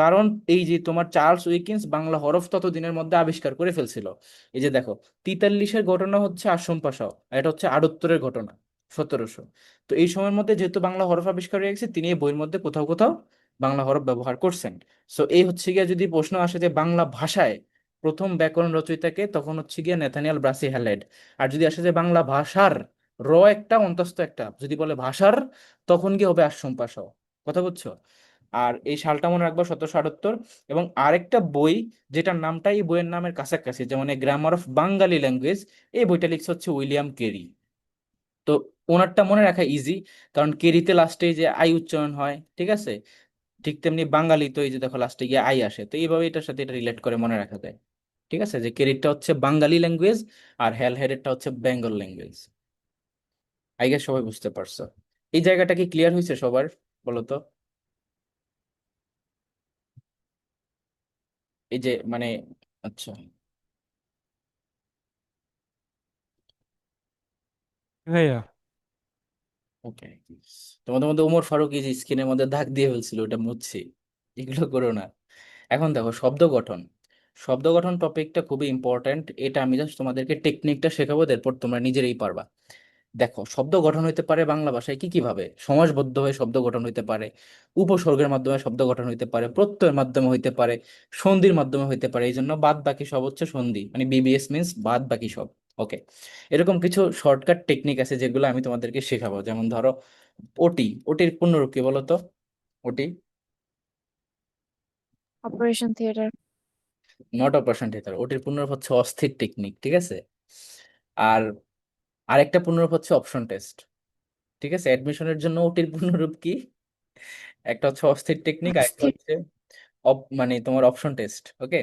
কারণ এই যে তোমার চার্লস উইকিন্স বাংলা হরফ ততদিনের মধ্যে আবিষ্কার করে ফেলছিল। এই যে দেখো, 43-এর ঘটনা হচ্ছে আশম পাশাও, আর এটা হচ্ছে 78-এর ঘটনা, 1700। তো এই সময়ের মধ্যে যেহেতু বাংলা হরফ আবিষ্কার হয়ে গেছে, তিনি এই বইয়ের মধ্যে কোথাও কোথাও বাংলা হরফ ব্যবহার করছেন। সো এই হচ্ছে গিয়া, যদি প্রশ্ন আসে যে বাংলা ভাষায় প্রথম ব্যাকরণ রচয়িতাকে, তখন হচ্ছে গিয়া নেথানিয়াল ব্রাসি হ্যালেড। আর যদি আসে যে বাংলা ভাষার, র একটা অন্তস্থ একটা, যদি বলে ভাষার, তখন কি হবে? আশম পাশাও। কথা বুঝছো? আর এই সালটা মনে রাখবো, 1778। এবং আরেকটা বই, যেটার নামটা এই বইয়ের নামের কাছাকাছি, যেমন গ্রামার অফ বাঙ্গালি ল্যাঙ্গুয়েজ, এই বইটা লিখছে হচ্ছে উইলিয়াম কেরি। তো ওনারটা মনে রাখা ইজি, কারণ কেরিতে লাস্টে যে আই উচ্চারণ হয়, ঠিক আছে, ঠিক তেমনি বাঙালি তো এই যে দেখো লাস্টে গিয়ে আই আসে, তো এইভাবে এটার সাথে এটা রিলেট করে মনে রাখা যায়। ঠিক আছে, যে কেরিটা হচ্ছে বাঙালি ল্যাঙ্গুয়েজ, আর হ্যাল হেডেরটা হচ্ছে বেঙ্গল ল্যাঙ্গুয়েজ। আই গেস সবাই বুঝতে পারছো। এই জায়গাটা কি ক্লিয়ার হয়েছে সবার? বলো তো। এই যে মানে, আচ্ছা, ভাইয়া। ওকে। তোমাদের মধ্যে ওমর ফারুক এই যে স্ক্রিনের মধ্যে দাগ দিয়ে ফেলছিল, ওটা মুছছি, এগুলো করো না। এখন দেখো, শব্দ গঠন। শব্দ গঠন টপিকটা খুবই ইম্পর্ট্যান্ট, এটা আমি জাস্ট তোমাদেরকে টেকনিকটা শেখাবো, এরপর তোমরা নিজেরাই পারবা। দেখো, শব্দ গঠন হইতে পারে বাংলা ভাষায় কি কিভাবে? সমাসবদ্ধ হয়ে শব্দ গঠন হইতে পারে, উপসর্গের মাধ্যমে শব্দ গঠন হইতে পারে, প্রত্যয়ের মাধ্যমে হইতে পারে, সন্ধির মাধ্যমে হইতে পারে। এই জন্য বাদ বাকি সব হচ্ছে সন্ধি, মানে বিবিএস মিন্স বাদ বাকি সব। ওকে, এরকম কিছু শর্টকাট টেকনিক আছে যেগুলো আমি তোমাদেরকে শেখাবো। যেমন ধরো, ওটির পূর্ণরূপ কি বলো তো? OT operation theatre. Not operation theatre, ওটির পূর্ণরূপ হচ্ছে অস্থির টেকনিক, ঠিক আছে। আর আরেকটা পূর্ণরূপ হচ্ছে অপশন টেস্ট, ঠিক আছে। অ্যাডমিশনের জন্য ওটির পূর্ণরূপ কি? একটা হচ্ছে অস্থির টেকনিক, আর একটা অস্থির। হচ্ছে মানে তোমার অপশন টেস্ট। ওকে,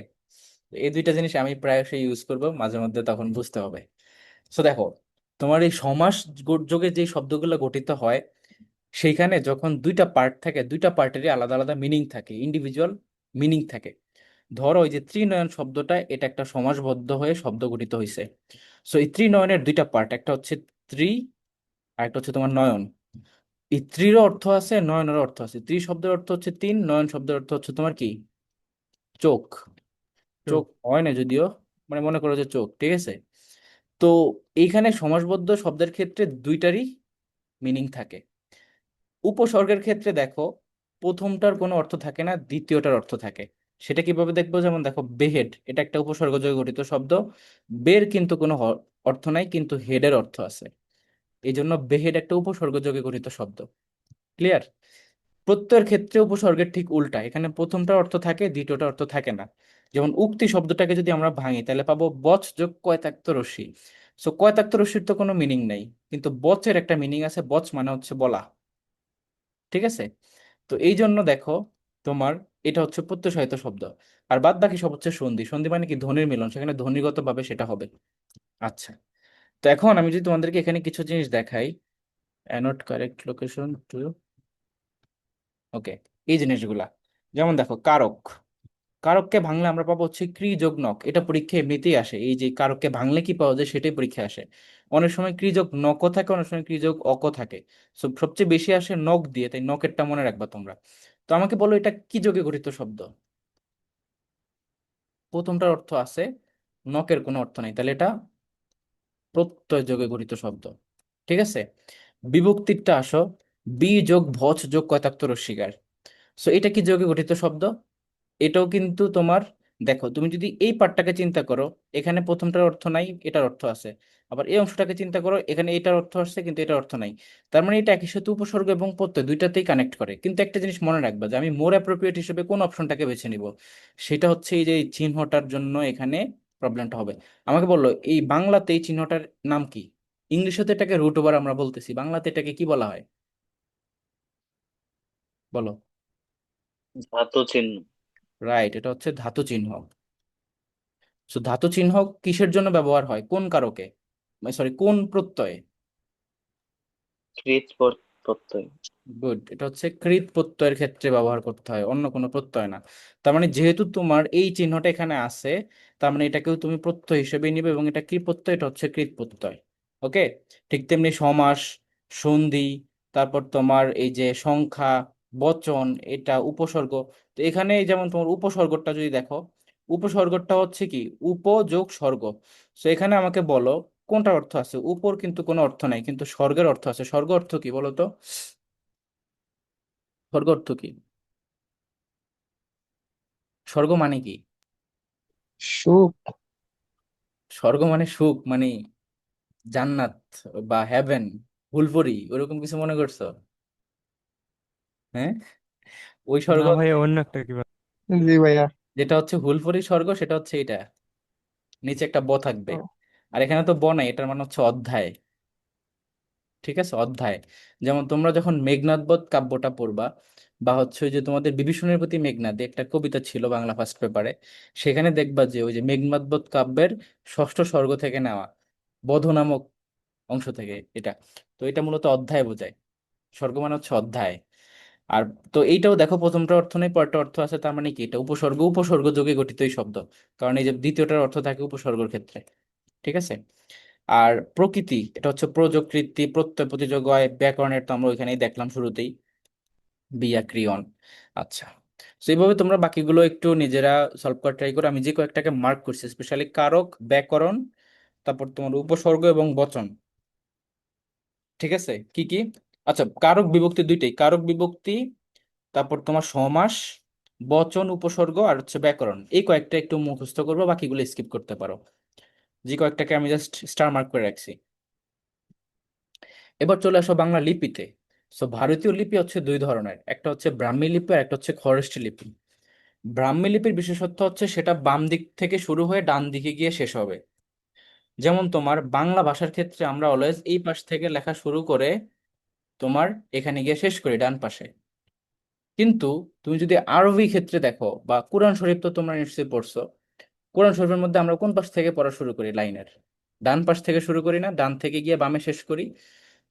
এই দুইটা জিনিস আমি প্রায়শই ইউজ করব মাঝে মধ্যে, তখন বুঝতে হবে। সো দেখো, তোমার এই সমাস যোগে যে শব্দগুলো গঠিত হয়, সেইখানে যখন দুইটা পার্ট থাকে, দুইটা পার্টেরই আলাদা আলাদা মিনিং থাকে, ইন্ডিভিজুয়াল মিনিং থাকে। ধরো ওই যে ত্রিনয়ন শব্দটা, এটা একটা সমাসবদ্ধ হয়ে শব্দ গঠিত হয়েছে। সো এই ত্রিনয়নের দুইটা পার্ট, একটা হচ্ছে ত্রি, আর একটা হচ্ছে তোমার নয়ন। এই ত্রির অর্থ আছে, নয়নের অর্থ আছে। ত্রি শব্দের অর্থ হচ্ছে তিন, নয়ন শব্দের অর্থ হচ্ছে তোমার কি? চোখ। চোখ চোখ। হয় না যদিও, মানে মনে করো যে চোখ, ঠিক আছে। তো এইখানে সমাসবদ্ধ শব্দের ক্ষেত্রে দুইটারই মিনিং থাকে। উপসর্গের ক্ষেত্রে দেখো, প্রথমটার কোনো অর্থ থাকে না, দ্বিতীয়টার অর্থ থাকে। সেটা কিভাবে দেখবো? যেমন দেখো, বেহেড, এটা একটা উপসর্গ যোগে গঠিত শব্দ। বের কিন্তু কোনো অর্থ নাই, কিন্তু হেডের অর্থ আছে, এই জন্য বেহেড একটা উপসর্গ যোগে গঠিত শব্দ। ক্লিয়ার? প্রত্যয়ের ক্ষেত্রে উপসর্গের ঠিক উল্টা, এখানে প্রথমটার অর্থ থাকে, দ্বিতীয়টার অর্থ থাকে না। যেমন উক্তি শব্দটাকে যদি আমরা ভাঙি, তাহলে পাবো বচ যোগ কয়তাক্ত রস্যি। সো কয়তাক্ত রস্যির তো কোনো মিনিং নাই, কিন্তু বচের একটা মিনিং আছে, বচ মানে হচ্ছে বলা। ঠিক আছে, তো এই জন্য দেখো তোমার এটা হচ্ছে প্রত্যাশিত শব্দ। আর বাদ বাকি সব হচ্ছে সন্ধি। সন্ধি মানে কি? ধ্বনির মিলন, সেখানে ধ্বনিগত ভাবে সেটা হবে। আচ্ছা, তো এখন আমি যদি তোমাদেরকে এখানে কিছু জিনিস দেখাই, অ্যানোট কারেক্ট লোকেশন টু, ওকে, এই জিনিসগুলা, যেমন দেখো কারক। কারককে ভাঙলে আমরা পাবো হচ্ছে ক্রি যোগ নক। এটা পরীক্ষায় এমনিতেই আসে, এই যে কারককে ভাঙলে কি পাওয়া যায় সেটাই পরীক্ষায় আসে। অনেক সময় ক্রি যোগ নকও থাকে, অনেক সময় ক্রি যোগ অকও থাকে। সবচেয়ে বেশি আসে নক দিয়ে, তাই নকেরটা মনে রাখবা তোমরা। তো আমাকে বলো এটা কি যোগে গঠিত শব্দ? প্রথমটার অর্থ আছে, নকের কোনো অর্থ নাই, তাহলে এটা প্রত্যয় যোগে গঠিত শব্দ। ঠিক আছে, বিভক্তিরটা আসো, বি যোগ ভচ যোগ কয়তাক্ত রস্বীকার। সো এটা কি যোগে গঠিত শব্দ? এটাও কিন্তু তোমার, দেখো তুমি যদি এই পার্টটাকে চিন্তা করো, এখানে প্রথমটার অর্থ নাই, এটার অর্থ আছে। আবার এই অংশটাকে চিন্তা করো, এখানে এটার অর্থ আসছে কিন্তু এটার অর্থ নাই। তার মানে এটা একই সাথে উপসর্গ এবং প্রত্যয় দুইটাতেই কানেক্ট করে। কিন্তু একটা জিনিস মনে রাখবা, যে আমি মোর অ্যাপ্রোপ্রিয়েট হিসেবে কোন অপশনটাকে বেছে নিব, সেটা হচ্ছে এই যে এই চিহ্নটার জন্য এখানে প্রবলেমটা হবে। আমাকে বললো এই বাংলাতে এই চিহ্নটার নাম কি? ইংলিশে তো এটাকে রুট ওভার আমরা বলতেছি, বাংলাতে এটাকে কি বলা হয় বলো? ধাতু চিহ্ন। রাইট, এটা হচ্ছে ধাতু চিহ্ন। সো ধাতু চিহ্ন কিসের জন্য ব্যবহার হয়, কোন কারকে, সরি কোন প্রত্যয়ে? প্রত্যয়। গুড, এটা হচ্ছে কৃত প্রত্যয়ের ক্ষেত্রে ব্যবহার করতে হয়, অন্য কোনো প্রত্যয় না। তার মানে যেহেতু তোমার এই চিহ্নটা এখানে আছে, তার মানে এটাকেও তুমি প্রত্যয় হিসেবে নিবে, এবং এটা কি প্রত্যয়? এটা হচ্ছে কৃত প্রত্যয়। ওকে, ঠিক তেমনি সমাস, সন্ধি, তারপর তোমার এই যে সংখ্যা, বচন, এটা উপসর্গ। তো এখানে যেমন তোমার উপসর্গটা যদি দেখো, উপসর্গটা হচ্ছে কি উপ যোগ স্বর্গ। তো এখানে আমাকে বলো কোনটার অর্থ আছে? উপর কিন্তু কোনো অর্থ নাই, কিন্তু স্বর্গের অর্থ আছে। স্বর্গ অর্থ কি বলো তো? স্বর্গ অর্থ কি? স্বর্গ মানে কি? সুখ। স্বর্গ মানে সুখ, মানে জান্নাত বা হেভেন, হুলপুরি, ওরকম কিছু মনে করছো? হ্যাঁ, ওই না স্বর্গ ভাইয়া, অন্য একটা কি বলে। জি ভাইয়া। যেটা হচ্ছে হুলপুরি স্বর্গ, সেটা হচ্ছে এটা, নিচে একটা ব থাকবে। ও, আর এখানে তো ব নাই, এটার মানে হচ্ছে অধ্যায়। ঠিক আছে, অধ্যায়। যেমন তোমরা যখন মেঘনাদ বধ কাব্যটা পড়বা, বা হচ্ছে ওই যে তোমাদের বিভীষণের প্রতি মেঘনাদে একটা কবিতা ছিল বাংলা ফার্স্ট পেপারে, সেখানে দেখবা যে ওই যে মেঘনাদ বধ কাব্যের ষষ্ঠ স্বর্গ থেকে নেওয়া, বধ নামক অংশ থেকে এটা। তো এটা মূলত অধ্যায় বোঝায়, স্বর্গ মানে হচ্ছে অধ্যায়। আর তো এইটাও দেখো, প্রথমটা অর্থ নেই, পরেরটা অর্থ আছে, তার মানে কি এটা উপসর্গ, উপসর্গ যোগে গঠিত এই শব্দ। কারণ এই যে দ্বিতীয়টার অর্থ থাকে উপসর্গের ক্ষেত্রে। ঠিক আছে, আর প্রকৃতি এটা হচ্ছে প্রযোগকৃতি, প্রত্যয়, প্রতিযোগ হয়, ব্যাকরণের তো আমরা ওইখানেই দেখলাম শুরুতেই, বিয়া ক্রিয়ন। আচ্ছা, তো এইভাবে তোমরা বাকিগুলো একটু নিজেরা সলভ করার ট্রাই করো। আমি যে কয়েকটাকে মার্ক করছি, স্পেশালি কারক, ব্যাকরণ, তারপর তোমার উপসর্গ এবং বচন। ঠিক আছে, কি কি? আচ্ছা, কারক বিভক্তি দুইটাই, কারক বিভক্তি, তারপর তোমার সমাস, বচন, উপসর্গ, আর হচ্ছে ব্যাকরণ, এই কয়েকটা একটু মুখস্থ করবো, বাকিগুলো স্কিপ করতে পারো। যে কয়েকটাকে আমি জাস্ট স্টার মার্ক করে রাখছি। এবার চলে আসো বাংলা লিপিতে। সো ভারতীয় লিপি হচ্ছে দুই ধরনের, একটা হচ্ছে ব্রাহ্মী লিপি আর একটা হচ্ছে খরষ্ঠী লিপি। ব্রাহ্মী লিপির বিশেষত্ব হচ্ছে সেটা বাম দিক থেকে শুরু হয়ে ডান দিকে গিয়ে শেষ হবে। যেমন তোমার বাংলা ভাষার ক্ষেত্রে আমরা অলওয়েজ এই পাশ থেকে লেখা শুরু করে তোমার এখানে গিয়ে শেষ করি ডান পাশে। কিন্তু তুমি যদি আরবি ক্ষেত্রে দেখো, বা কোরআন শরীফ তো তোমরা নিশ্চয়ই পড়ছো, কোরআন শরীফের মধ্যে আমরা কোন পাশ থেকে পড়া শুরু করি? লাইনের ডান পাশ থেকে শুরু করি না, ডান থেকে গিয়ে বামে শেষ করি।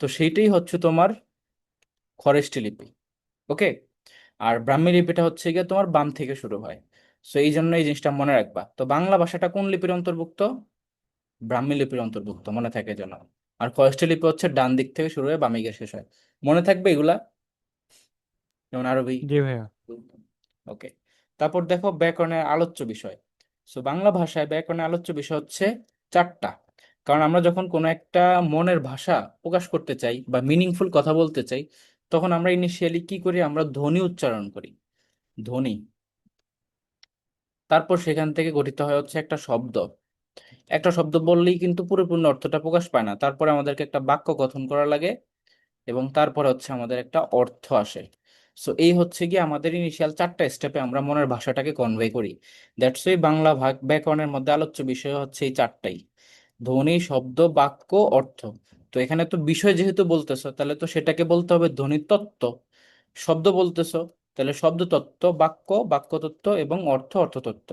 তো সেইটাই হচ্ছে তোমার খরেষ্ঠী লিপি। ওকে, আর ব্রাহ্মী লিপিটা হচ্ছে গিয়ে তোমার বাম থেকে শুরু হয়। সো এই জন্য এই জিনিসটা মনে রাখবা। তো বাংলা ভাষাটা কোন লিপির অন্তর্ভুক্ত? ব্রাহ্মী লিপির অন্তর্ভুক্ত, মনে থাকে যেন। আর খরেষ্ঠী লিপি হচ্ছে ডান দিক থেকে শুরু হয়ে বামে গিয়ে শেষ হয়। মনে থাকবে এগুলা, যেমন আরবি। জি ভাইয়া। ওকে, তারপর দেখো ব্যাকরণের আলোচ্য বিষয়। সো বাংলা ভাষায় ব্যাকরণের আলোচ্য বিষয় হচ্ছে চারটা। কারণ আমরা যখন কোনো একটা মনের ভাষা প্রকাশ করতে চাই বা মিনিংফুল কথা বলতে চাই, তখন আমরা ইনিশিয়ালি কি করি? আমরা ধ্বনি উচ্চারণ করি, ধ্বনি। তারপর সেখান থেকে গঠিত হয় হচ্ছে একটা শব্দ। একটা শব্দ বললেই কিন্তু পরিপূর্ণ অর্থটা প্রকাশ পায় না, তারপরে আমাদেরকে একটা বাক্য গঠন করা লাগে, এবং তারপরে হচ্ছে আমাদের একটা অর্থ আসে। সো এই হচ্ছে কি আমাদের ইনিশিয়াল চারটা স্টেপে আমরা মনের ভাষাটাকে কনভে করি। দ্যাটস ওয়াই বাংলা ব্যাকরণের মধ্যে আলোচ্য বিষয় হচ্ছে এই চারটাই: ধ্বনি, শব্দ, বাক্য, অর্থ। তো এখানে তো বিষয় যেহেতু বলতেছো, তাহলে তো সেটাকে বলতে হবে ধ্বনিতত্ত্ব। শব্দ বলতেছো, তাহলে শব্দ তত্ত্ব, বাক্য বাক্য তত্ত্ব, এবং অর্থ অর্থতত্ত্ব।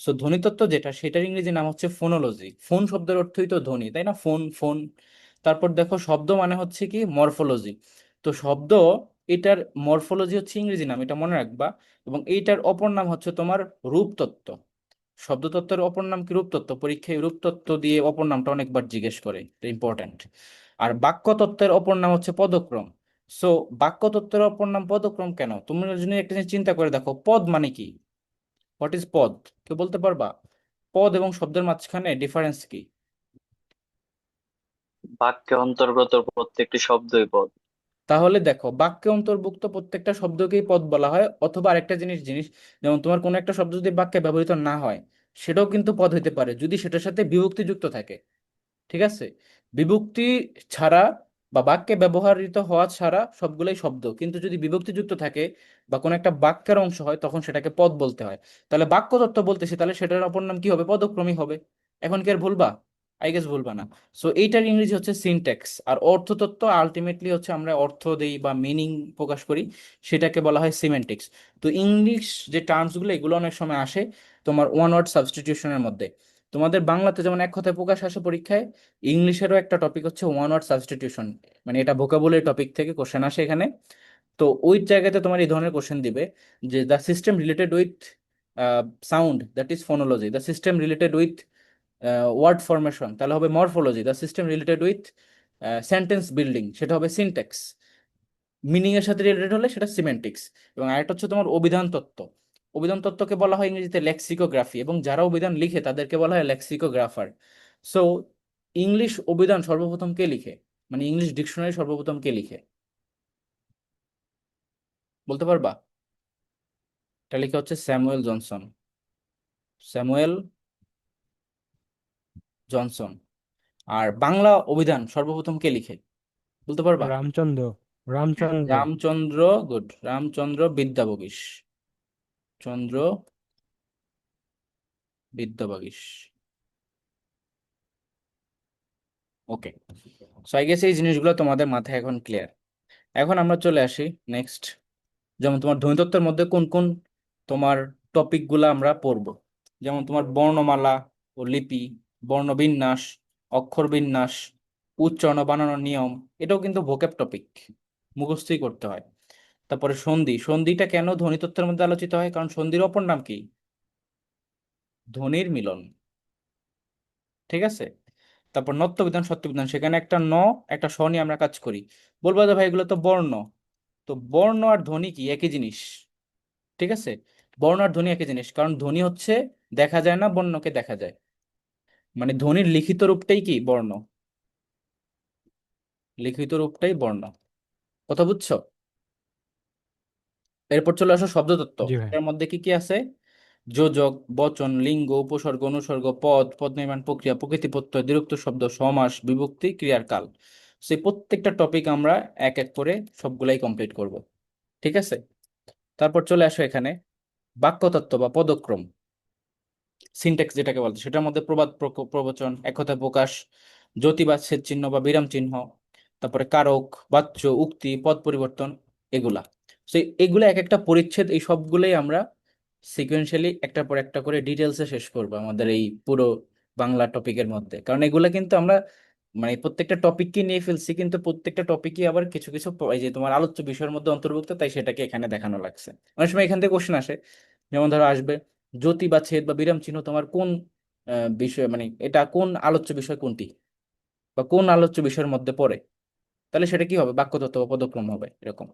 সো ধ্বনিতত্ত্ব যেটা, সেটার ইংরেজি নাম হচ্ছে ফোনোলজি। ফোন শব্দের অর্থই তো ধ্বনি, তাই না? Phone phone. তারপর দেখো শব্দ মানে হচ্ছে কি মরফোলজি। তো শব্দ, এটার মরফোলজি হচ্ছে ইংরেজি নাম, এটা মনে রাখবা। এবং এইটার অপর নাম হচ্ছে তোমার রূপতত্ত্ব। শব্দতত্ত্বের অপর নাম কি? রূপতত্ত্ব। পরীক্ষায় রূপতত্ত্ব দিয়ে অপর নামটা অনেকবার জিজ্ঞেস করে, এটা ইম্পর্ট্যান্ট। আর বাক্যতত্ত্বের অপর নাম হচ্ছে পদক্রম। সো বাক্যতত্ত্বের অপর নাম পদক্রম কেন? তুমি যদি একটা জিনিস চিন্তা করে দেখো, পদ মানে কি? হোয়াট ইজ পদ? কেউ বলতে পারবা? পদ এবং শব্দের মাঝখানে ডিফারেন্স কি? বাক্যে অন্তর্গত প্রত্যেকটি শব্দই পদ। তাহলে দেখো, বাক্যে অন্তর্ভুক্ত প্রত্যেকটা শব্দকেই পদ বলা হয়। অথবা আরেকটা জিনিস জিনিস যেমন তোমার কোনো একটা শব্দ যদি বাক্যে ব্যবহৃত না হয়, সেটাও কিন্তু পদ হইতে পারে, যদি সেটার সাথে বিভক্তি যুক্ত থাকে। ঠিক আছে? বিভক্তি ছাড়া বা বাক্যে ব্যবহৃত হওয়া ছাড়া সবগুলোই শব্দ, কিন্তু যদি বিভক্তি যুক্ত থাকে বা কোনো একটা বাক্যের অংশ হয়, তখন সেটাকে পদ বলতে হয়। তাহলে বাক্য তত্ত্ব বলতেছি, তাহলে সেটার অপর নাম কি হবে? পদক্রমী হবে। এখন কি আর ভুলবা? আই গেস ভুলবা না। সো এইটার ইংরেজি হচ্ছে সিনট্যাক্স। আর অর্থতত্ত্ব আলটিমেটলি হচ্ছে আমরা অর্থ দেই বা মিনিং প্রকাশ করি, সেটাকে বলা হয় সিমেন্টিক্স। তো ইংলিশ যে টার্মসগুলো, এগুলো অনেক সময় আসে তোমার ওয়ান ওয়ার্ড সাবস্টিটিউশনের মধ্যে। তোমাদের বাংলাতে যেমন এক কথায় প্রকাশ আসে পরীক্ষায়, ইংলিশেরও একটা টপিক হচ্ছে ওয়ান ওয়ার্ড সাবস্টিটিউশন। মানে এটা ভোকাবুলারি টপিক থেকে কোশ্চেন আসে এখানে। তো ওই জায়গাতে তোমার এই ধরনের কোশ্চেন দিবে যে the system related with sound, that is phonology. The system related with word formation, তাহলে হবে morphology. The system related with sentence building, সেটা হবে সিনট্যাক্স। মিনিং এর সাথে রিলেটেড হলে সেটা সিমেন্টিক্স। এবং আরেকটা হচ্ছে তোমার অভিধান তত্ত্ব। অভিধান তত্ত্বকে বলা হয় ইংরেজিতে লেক্সিকোগ্রাফি, এবং যারা অভিধান লিখে তাদেরকে বলা হয় লেক্সিকোগ্রাফার। সো ইংলিশ অভিধান সর্বপ্রথম কে লিখে? মানে ইংলিশ ডিকশনারি সর্বপ্রথম কে লিখে? বলতে পারবা? এটা লিখে হচ্ছে স্যামুয়েল জনসন। Samuel Johnson. আর বাংলা অভিধান সর্বপ্রথম কে লিখে? বলতে পারবা? Ramchandra. Ramchandra. Ramchandra. Good, Ramchandra Vidyabagish. Chandra Vidyabagish. Okay. So I guess এই জিনিসগুলো তোমাদের মাথায় এখন ক্লিয়ার। এখন আমরা চলে আসি নেক্সট। যেমন তোমার ধ্বনিতত্ত্বের মধ্যে কোন কোন তোমার টপিক গুলা আমরা পড়বো। যেমন তোমার বর্ণমালা ও লিপি, বর্ণবিন্যাস, অক্ষর বিন্যাস, উচ্চারণ ও বানানোর নিয়ম, এটাও কিন্তু ভোকেব টপিক, মুখস্থই করতে হয়। তারপরে সন্ধি। সন্ধিটা কেন ধ্বনিতত্ত্বের মধ্যে আলোচিত হয়? কারণ সন্ধির অপর নাম কি? ধ্বনির মিলন। ঠিক আছে? তারপর নত্যবিধান সত্যবিধান, সেখানে একটা ন একটা স নিয়ে আমরা কাজ করি। বলবো যে ভাই এগুলো তো বর্ণ। তো বর্ণ আর ধ্বনি কি একই জিনিস? ঠিক আছে? বর্ণ আর ধ্বনি একই জিনিস, কারণ ধ্বনি হচ্ছে দেখা যায় না, বর্ণকে দেখা যায়। মানে ধ্বনির লিখিত রূপটাই কি? বর্ণ। লিখিত রূপটাই বর্ণ। কথা বুঝছো? এরপর চলে আসো শব্দতত্ত্ব। জি ভাই। এর মধ্যে কি কি আছে? যোজক, বচন, লিঙ্গ, উপসর্গ, অনুসর্গ, পদ, পদ নির্মাণ প্রক্রিয়া, প্রকৃতি প্রত্যয়, দ্বিরুক্ত শব্দ, সমাস, বিভক্তি, ক্রিয়ার কাল। সেই প্রত্যেকটা টপিক আমরা এক এক করে সবগুলাই কমপ্লিট করব। ঠিক আছে? তারপর চলে আসো এখানে বাক্যতত্ত্ব বা পদক্রম, সিনট্যাক্স যেটাকে বলতে, সেটার মধ্যে প্রবাদ, প্রবচন, এক কথায় প্রকাশ, যতি বা ছেদ চিহ্ন বা বিরাম চিহ্ন, তারপরে কারক, বাচ্য, উক্তি, পদ পরিবর্তন, এগুলা। তো এগুলা এক একটা পরিচ্ছেদ, এই সবগুলোই আমরা সিকুয়েন্সিয়ালি একটার পর একটা করে ডিটেলসে শেষ করবো আমাদের এই পুরো বাংলা টপিকের মধ্যে। কারণ এগুলা কিন্তু আমরা মানে প্রত্যেকটা টপিককে নিয়ে ফেলছি, কিন্তু প্রত্যেকটা টপিকই আবার কিছু কিছু এই যে তোমার আলোচ্য বিষয়ের মধ্যে অন্তর্ভুক্ত, তাই সেটাকে এখানে দেখানো লাগছে। অনেক সময় এখান থেকে কোশ্চেন আসে, যেমন ধরো আসবে জ্যোতি বা ছেদ বা বিরাম চিহ্ন তোমার কোন বিষয়, মানে এটা কোন আলোচ্য বিষয় কোনটি, বা কোন আলোচ্য বিষয়ের মধ্যে পড়ে, তাহলে সেটা কি হবে? বাক্যতত্ত্ব বা পদক্রম হবে, এরকম।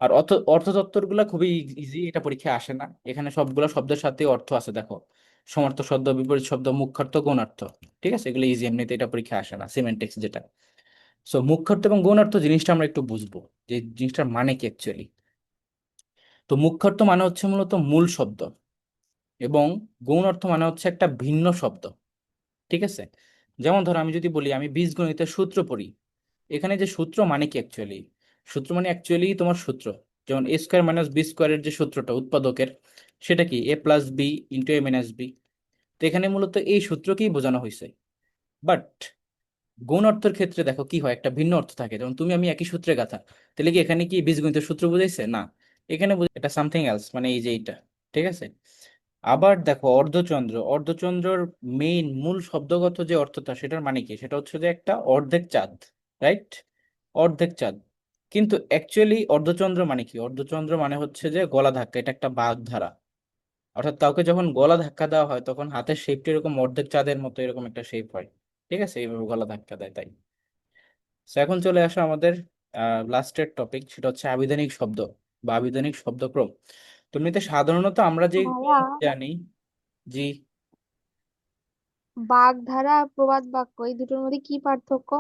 আর অর্থতত্ত্ব গুলা খুবই ইজি, এটা পরীক্ষায় আসে না। এখানে সবগুলা শব্দের সাথে অর্থ আছে, দেখো। সমার্থক শব্দ, বিপরীত শব্দ, মুখ্যার্থ, গৌণার্থ। ঠিক আছে? এগুলো ইজি, এমনিতে এটা পরীক্ষায় আসে না, সিমেন্টিক্স যেটা। সো মুখ্যার্থ এবং গৌণার্থ জিনিসটা আমরা একটু বুঝবো, যে জিনিসটার মানে কি অ্যাকচুয়ালি। তো মুখ্যার্থ মানে হচ্ছে মূলত মূল শব্দ, এবং গৌণ অর্থ মানে হচ্ছে একটা ভিন্ন শব্দ। ঠিক আছে? যেমন ধরো আমি যদি বলি আমি বীজগণিতের সূত্র পড়ি, এখানে যে সূত্র মানে কি অ্যাকচুয়ালি? সূত্র মানে অ্যাকচুয়ালি তোমার সূত্র। যেমন এ স্কোয়ার মাইনাস বি স্কোয়ারের যে সূত্রটা উৎপাদকের, সেটা কি? এ প্লাস বি ইন্টু এ মাইনাস বি। তো এখানে মূলত এই সূত্রকেই বোঝানো হয়েছে। বাট গৌণ অর্থের ক্ষেত্রে দেখো কি হয়, একটা ভিন্ন অর্থ থাকে, যেমন তুমি আমি একই সূত্রে গাঁথা। তাহলে কি এখানে কি বীজগণিতের সূত্র বুঝাইছে? না, এখানে এটা সামথিং এলস, মানে এই যে এইটা। ঠিক আছে। আবার দেখো অর্ধচন্দ্র, অর্ধচন্দ্রর মেইন মূল শব্দগত যে অর্থটা, সেটার মানে কি? সেটা হচ্ছে যে একটা অর্ধেক চাঁদ, রাইট? অর্ধেক চাঁদ। কিন্তু অ্যাকচুয়ালি অর্ধচন্দ্র মানে কি? অর্ধচন্দ্র মানে হচ্ছে যে গলা ধাক্কা, এটা একটা বাগধারা। অর্থাৎ কাউকে যখন গলা ধাক্কা দেওয়া হয় তখন হাতের শেপটা এরকম অর্ধেক চাঁদের মতো এরকম একটা শেপ হয়। ঠিক আছে, এইভাবে গলা ধাক্কা দেয় তাই। তো এখন চলে আসো আমাদের লাস্টের টপিক, সেটা হচ্ছে আবিধানিক শব্দ বা আবিধানিক শব্দক্রম। তো এমনিতে সাধারণত আমরা যে ভাইয়া, জানি। জি। বাগধারা আর প্রবাদ বাক্য এই দুটোর মধ্যে কি পার্থক্য?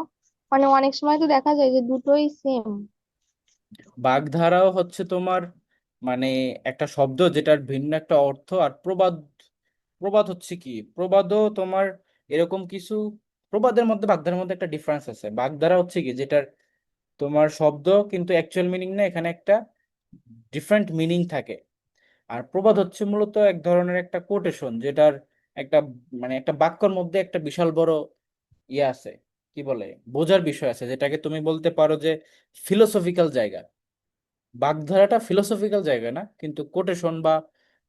মানে অনেক সময় তো দেখা যায় যে দুটোই সেম। বাগধারাও হচ্ছে তোমার মানে একটা শব্দ যেটার ভিন্ন একটা অর্থ, আর প্রবাদ, প্রবাদ হচ্ছে কি? প্রবাদও তোমার এরকম কিছু। প্রবাদের মধ্যে বাগধারার মধ্যে একটা ডিফারেন্স আছে। বাগধারা হচ্ছে কি, যেটার তোমার শব্দ কিন্তু অ্যাকচুয়াল মিনিং না, এখানে একটা ডিফারেন্ট মিনিং থাকে। আর প্রবাদ হচ্ছে মূলত এক ধরনের একটা কোটেশন, যেটার একটা মানে একটা বাক্যের মধ্যে একটা বিশাল বড় ইয়ে আছে, কি বলে, বোঝার বিষয় আছে, যেটাকে তুমি বলতে পারো যে ফিলোসফিক্যাল জায়গা। বাগধারাটা ফিলোসফিক্যাল জায়গা না, কিন্তু কোটেশন বা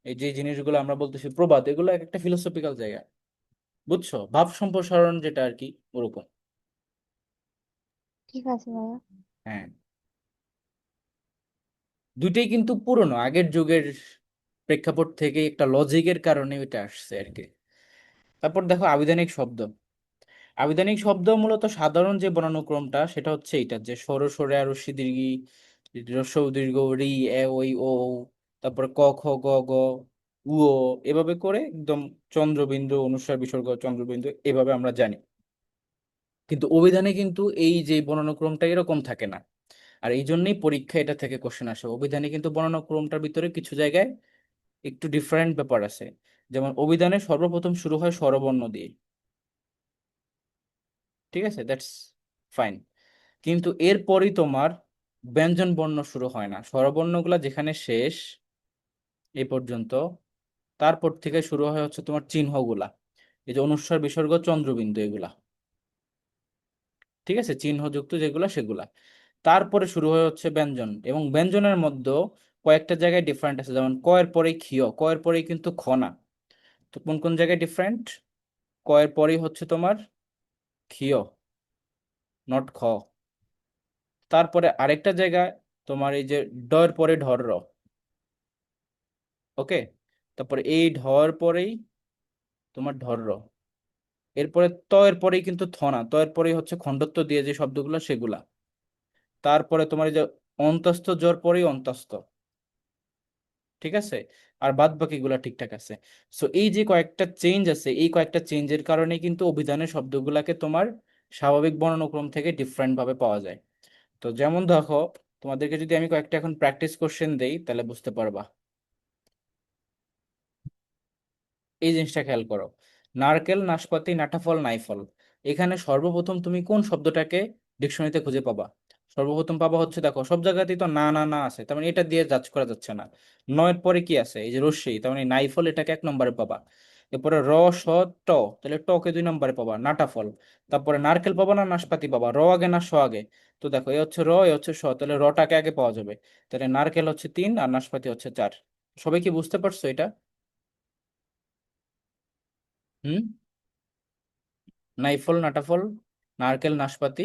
এই যে জিনিসগুলো আমরা বলতেছি প্রবাদ, এগুলো এক একটা ফিলোসফিক্যাল জায়গা। বুঝছো? ভাব সম্প্রসারণ যেটা আর কি, ওরকম। ঠিক আছে ভাইয়া। হ্যাঁ, দুইটাই কিন্তু পুরনো, আগের যুগের প্রেক্ষাপট থেকে একটা লজিকের কারণে ওইটা আসছে আর কি। তারপর দেখো আবিধানিক শব্দ। আবিধানিক শব্দ মূলত সাধারণ যে বর্ণানুক্রমটা, সেটা হচ্ছে এইটা, যে স্বর সরে আর রস্যই দীর্ঘি, হ্রস্ব উ দীর্ঘ রি এ ওই ও, তারপরে ক খ গ গ উ ও, এভাবে করে একদম চন্দ্রবিন্দু অনুস্বার বিসর্গ চন্দ্রবিন্দু, এভাবে আমরা জানি। কিন্তু অভিধানে কিন্তু এই যে বর্ণানুক্রমটা এরকম থাকে না। আর এই জন্যই পরীক্ষা এটা থেকে কোশ্চেন আসে। অভিধানে কিন্তু বর্ণানুক্রমটার ভিতরে কিছু জায়গায় একটু ডিফারেন্ট ব্যাপার আছে। যেমন অভিধানে সর্বপ্রথম শুরু হয় স্বরবর্ণ দিয়ে। ঠিক আছে, দ্যাটস ফাইন। কিন্তু এরপরই তোমার ব্যঞ্জন বর্ণ শুরু হয় না, স্বরবর্ণগুলা যেখানে শেষ এই পর্যন্ত, তারপর থেকে শুরু হয় হচ্ছে তোমার চিহ্নগুলা, এই যে অনুস্বার বিসর্গ চন্দ্রবিন্দু এগুলা। ঠিক আছে, চিহ্নযুক্ত যেগুলা সেগুলা। তারপরে শুরু হয় হচ্ছে ব্যঞ্জন, এবং ব্যঞ্জনের মধ্যে কয়েকটা জায়গায় ডিফারেন্ট আছে, যেমন ক এর পরেই ক্ষিয়, ক এর পরেই কিন্তু খ না। তো কোন কোন জায়গায় ডিফারেন্ট? ক এর পরেই হচ্ছে তোমার ক্ষিয়, নট খ। তারপরে আরেকটা জায়গায় তোমার এই যে ড এর পরে ঢর র। ওকে। তারপরে এই ঢর পরেই তোমার ঢর র। এরপরে ত এর পরেই কিন্তু থ না, ত এর পরেই হচ্ছে খণ্ডত্ব দিয়ে যে শব্দগুলো সেগুলা। তারপরে তোমার এই যে অন্তস্থ জর পরেই অন্তস্থ। ঠিক আছে। আর বাদ বাকিগুলা ঠিকঠাক আছে। সো এই যে কয়েকটা চেঞ্জ আছে, এই কয়েকটা চেঞ্জের কারণে কিন্তু অভিধানের শব্দগুলাকে তোমার স্বাভাবিক বর্ণানুক্রম থেকে ডিফারেন্ট ভাবে পাওয়া যায়। তো যেমন দেখো, তোমাদেরকে যদি আমি কয়েকটা এখন প্র্যাকটিস কোশ্চেন দেই তাহলে বুঝতে পারবা। এই জিনিসটা খেয়াল করো। নারকেল, নাশপাতি, নাটাফল, নাইফল, এখানে সর্বপ্রথম তুমি কোন শব্দটাকে ডিকশনারিতে খুঁজে পাবা? সর্বপ্রথম পাবা হচ্ছে, দেখো সব জায়গাতেই তো না না না আছে, তার মানে এটা দিয়ে জাজ করা যাচ্ছে না। নয়ের পরে কি আছে? এই যে রশ্মি, তার মানে নাইফল, এটাকে 1 নম্বরে পাবা। এরপরে র স ট, তাহলে ট কে 2 নম্বরে পাবা, নাটাফল। তারপরে নারকেল পাবা না নাশপাতি পাবা? র আগে না স আগে? তো দেখো এ হচ্ছে র, এ হচ্ছে স, তাহলে রটাকে আগে পাওয়া যাবে। তাহলে নারকেল হচ্ছে 3 আর নাশপাতি হচ্ছে 4। সবাই কি বুঝতে পারছো এটা? হুম। নাইফল, নাটাফল, নারকেল, নাশপাতি,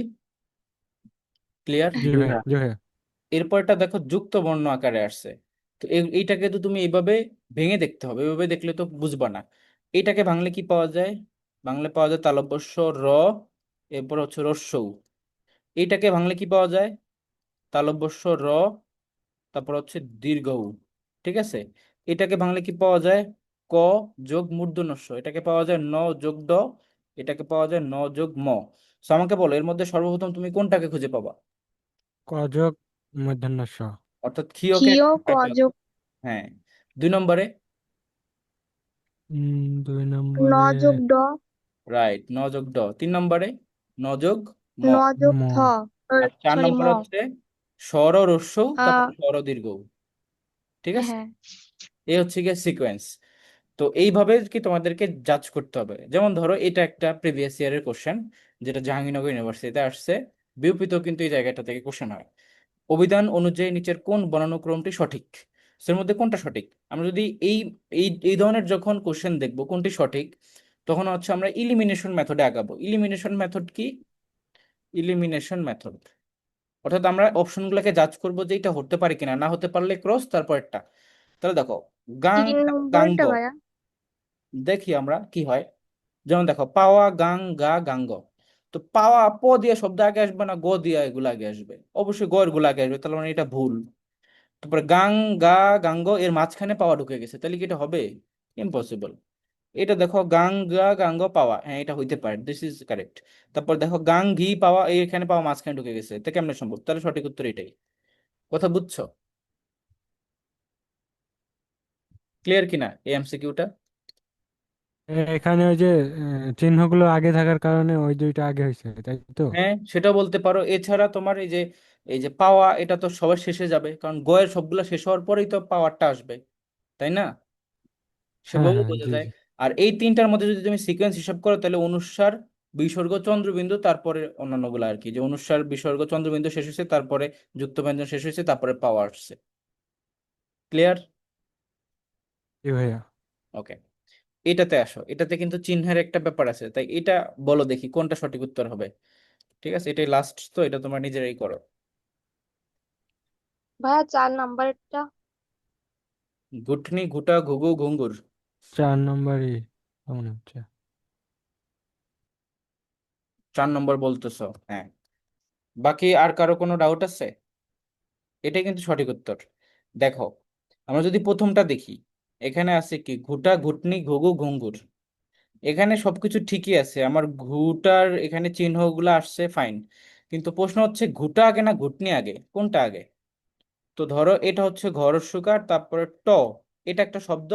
ক্লিয়ার? জি জি ভাই, ভাইয়া। জি ভাইয়া। এরপরটা দেখো যুক্ত বর্ণ আকারে আসছে। তো এইটাকে তো তুমি এইভাবে ভেঙে দেখতে হবে, এইভাবে দেখলে তো বুঝবা না। এইটাকে ভাঙলে কি পাওয়া যায়? বাংলা পাওয়া যায় তালব্যস্য র, এরপর হচ্ছে রস্যৌ। এইটাকে ভাঙলে কি পাওয়া যায়? তালব্যস্য র, তারপর হচ্ছে দীর্ঘ উ। ঠিক আছে। এটাকে ভাঙলে কি পাওয়া যায়? ক যোগ মূর্ধন্যস্য, এটাকে পাওয়া যায় ন যোগ ড, এটাকে পাওয়া যায় ন যোগ ম। So আমাকে বলো, এর মধ্যে সর্বপ্রথম তুমি কোনটাকে খুঁজে পাবা? কযোগ মূর্ধন্য ষ। অর্থাৎ ক্ষীয়কে এক ক্ষীয় নম্বরে পেলাম। কযোগ হ্যাঁ। 2 নম্বরে? 2 নম্বরে ন যোগ ড রাইট, ন যোগ ড। 3 নম্বরে ন যোগ ম। ন যোগ ম। থ আর চার সরি ম। নম্বরে হচ্ছে স্বর রস্য, তারপর আহ স্বর দীর্ঘ। ঠিক আছে। হ্যাঁ। এই হচ্ছে গিয়ে সিকোয়েন্স। তো এইভাবে কি তোমাদেরকে জাজ করতে হবে। যেমন ধরো এটা একটা প্রিভিয়াস ইয়ারের কোশ্চেন, যেটা জাহাঙ্গীরনগর ইউনিভার্সিটিতে আসছে। বিউপিতেও কিন্তু এই জায়গাটা থেকে কোশ্চেন হয়। অভিধান অনুযায়ী নিচের কোন বর্ণানুক্রমটি সঠিক, এর মধ্যে কোনটা সঠিক। আমরা যদি এই এই এই ধরনের যখন কোশ্চেন দেখবো কোনটি সঠিক, তখন হচ্ছে আমরা ইলিমিনেশন মেথডে আগাবো। ইলিমিনেশন মেথড কি? ইলিমিনেশন মেথড অর্থাৎ আমরা অপশনগুলোকে জাজ করবো যে এটা হতে পারে কিনা, না হতে পারলে ক্রস তারপরটা। তাহলে দেখো, গাং 3 নম্বরটা গাঙ্গ, ভাইয়া। দেখি আমরা কি হয়। যেমন দেখো, পাওয়া গাং গা গাঙ্গ। তো পাওয়া প দিয়ে শব্দ আগে আসবে না গ দিয়ে এগুলো আগে আসবে? অবশ্যই গ এর গুলো আগে আসবে, তাহলে মানে এটা ভুল। তারপরে গাং গা গাঙ্গ এর মাঝখানে পাওয়া ঢুকে গেছে, তাহলে কি এটা হবে? ইম্পসিবল। এটা দেখো, গাং গা গাঙ্গ পাওয়া, হ্যাঁ এটা হইতে পারে, দিস ইজ কারেক্ট। তারপর দেখো, গাং ঘি পাওয়া, এখানে পাওয়া মাঝখানে ঢুকে গেছে, এটা কেমনে সম্ভব? তাহলে সঠিক উত্তর এটাই। কথা বুঝছো? ক্লিয়ার কিনা এই এমসিকিউটা? এখানে ওই যে চিহ্নগুলো আগে থাকার কারণে ওই দুইটা আগে হয়েছে, তাই তো? হ্যাঁ, সেটা বলতে পারো। এছাড়া তোমার এই যে পাওয়া, এটা তো সবার শেষে যাবে, কারণ গয়ের সবগুলা শেষ হওয়ার পরেই তো পাওয়ারটা আসবে, তাই না? হ্যাঁ সেভাবেও হ্যাঁ, বোঝা জি যায়। জি। আর এই তিনটার মধ্যে যদি তুমি সিকোয়েন্স হিসাব করো, তাহলে অনুস্বার, বিসর্গ, চন্দ্রবিন্দু, তারপরে অন্যান্য গুলো আর কি, যে অনুস্বার, বিসর্গ, চন্দ্রবিন্দু শেষ হয়েছে, তারপরে যুক্ত ব্যঞ্জন শেষ হয়েছে, তারপরে পাওয়া আসছে। ক্লিয়ার? জি ভাইয়া। ওকে, এটাতে আসো। এটাতে কিন্তু চিহ্নের একটা ব্যাপার আছে, তাই এটা বলো দেখি কোনটা সঠিক উত্তর হবে। ঠিক আছে, এটাই লাস্ট, তো এটা তোমরা নিজেরাই করো। ভাইয়া 4 নম্বরটা। ঘুটনি, ঘুটা, ঘুঘু, ঘুঙ্গুর। 4 নম্বরই মনে হচ্ছে। 4 নম্বর বলতেছো? হ্যাঁ। বাকি আর কারো কোনো ডাউট আছে? এটাই কিন্তু সঠিক উত্তর। দেখো, আমরা যদি প্রথমটা দেখি, এখানে আছে কি, ঘুটা, ঘুটনি, ঘুঘু, ঘুঙ্গুর। এখানে সবকিছু ঠিকই আছে, আমার ঘুটার এখানে চিহ্নগুলো আসছে, ফাইন। কিন্তু প্রশ্ন হচ্ছে, ঘুটা আগে না ঘুটনি আগে, কোনটা আগে? তো ধরো এটা হচ্ছে ঘ রস্যকার, তারপরে ট, এটা একটা শব্দ।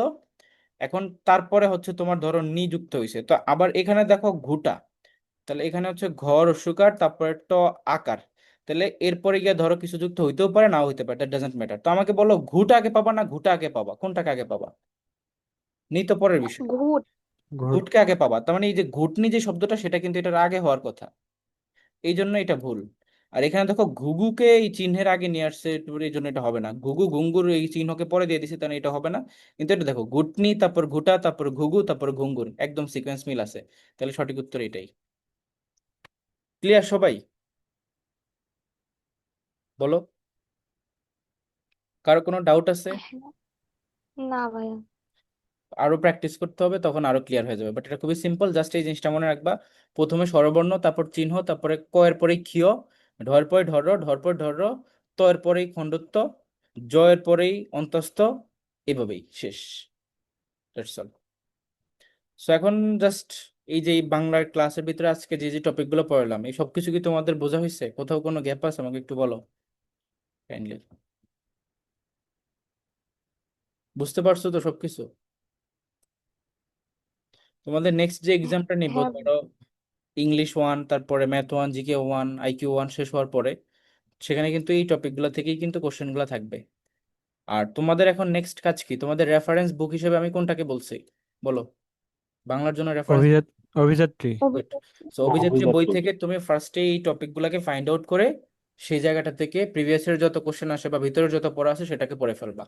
এখন তারপরে হচ্ছে তোমার ধরো নি যুক্ত হয়েছে, তো আবার এখানে দেখো ঘুটা, তাহলে এখানে হচ্ছে ঘ রস্যকার, তারপরে ট আকার। তাহলে এরপরে গিয়ে ধরো কিছু যুক্ত হইতেও পারে, নাও হইতে পারে, দ্যাট ডাজন্ট ম্যাটার। তো আমাকে বলো, ঘুটা আগে পাবা না ঘুটা আগে পাবা, কোনটাকে আগে পাবা? নি তো পরের বিষয়, ঘুট। ঘুট। ঘুটকে আগে পাবা। তার মানে এই যে ঘুটনি যে শব্দটা, সেটা কিন্তু এটার আগে হওয়ার কথা, এই জন্য এটা ভুল। আর এখানে দেখো, ঘুঘুকে এই চিহ্নের আগে নিয়ে আসছে, এই জন্য এটা হবে না। ঘুঘু, ঘুঙ্গুর এই চিহ্নকে পরে দিয়ে দিছে, তাহলে এটা হবে না। কিন্তু এটা দেখো, ঘুটনি, তারপর ঘুটা, তারপর ঘুঘু, তারপর ঘুঙ্গুর, একদম সিকোয়েন্স মিল আছে। তাহলে সঠিক উত্তর এটাই। ক্লিয়ার সবাই? বলো, কারো কোনো ডাউট আছে? হ্যাঁ। না ভাইয়া। আরো প্র্যাকটিস করতে হবে, তখন আরো ক্লিয়ার হয়ে যাবে। বাট এটা খুবই সিম্পল, জাস্ট এই জিনিসটা মনে রাখবা। প্রথমে স্বরবর্ণ, তারপর চিহ্ন, তারপরে ক এর পরে ক্ষীয়, ঢর পরে ঢর, ঢর পরে ঢর, ত এর পরেই খণ্ডত্ব, জ এর পরেই অন্তস্থ, এভাবেই শেষ। That's all. সো এখন জাস্ট এই যে এই বাংলার ক্লাসের ভিতরে আজকে যে যে টপিকগুলো পড়লাম, এই সবকিছু কি তোমাদের বোঝা হয়েছে? কোথাও কোনো গ্যাপ আছে আমাকে একটু বলো কাইন্ডলি। বুঝতে পারছো তো সবকিছু? তোমাদের নেক্সট যে এক্সামটা নিব, হ্যাঁ। ধরো ইংলিশ 1, তারপরে ম্যাথ 1, জিকে 1, আইকিউ 1 শেষ হওয়ার পরে, সেখানে কিন্তু এই টপিকগুলো থেকেই কিন্তু কোশ্চেনগুলো থাকবে। আর তোমাদের এখন নেক্সট কাজ কি? তোমাদের রেফারেন্স বুক হিসেবে আমি কোনটাকে বলছি বলো, বাংলার জন্য রেফারেন্স। অভিজাত, অভিযাত্রী। গুড। অভিযোগ। সো অভিযাত্রী বই থেকে তুমি ফার্স্টে এই টপিকগুলোকে ফাইন্ড আউট করে, সেই জায়গাটা থেকে প্রিভিয়াস এর যত কোশ্চেন আসে বা ভিতরের যত পড়া আছে সেটাকে পড়ে ফেলবা।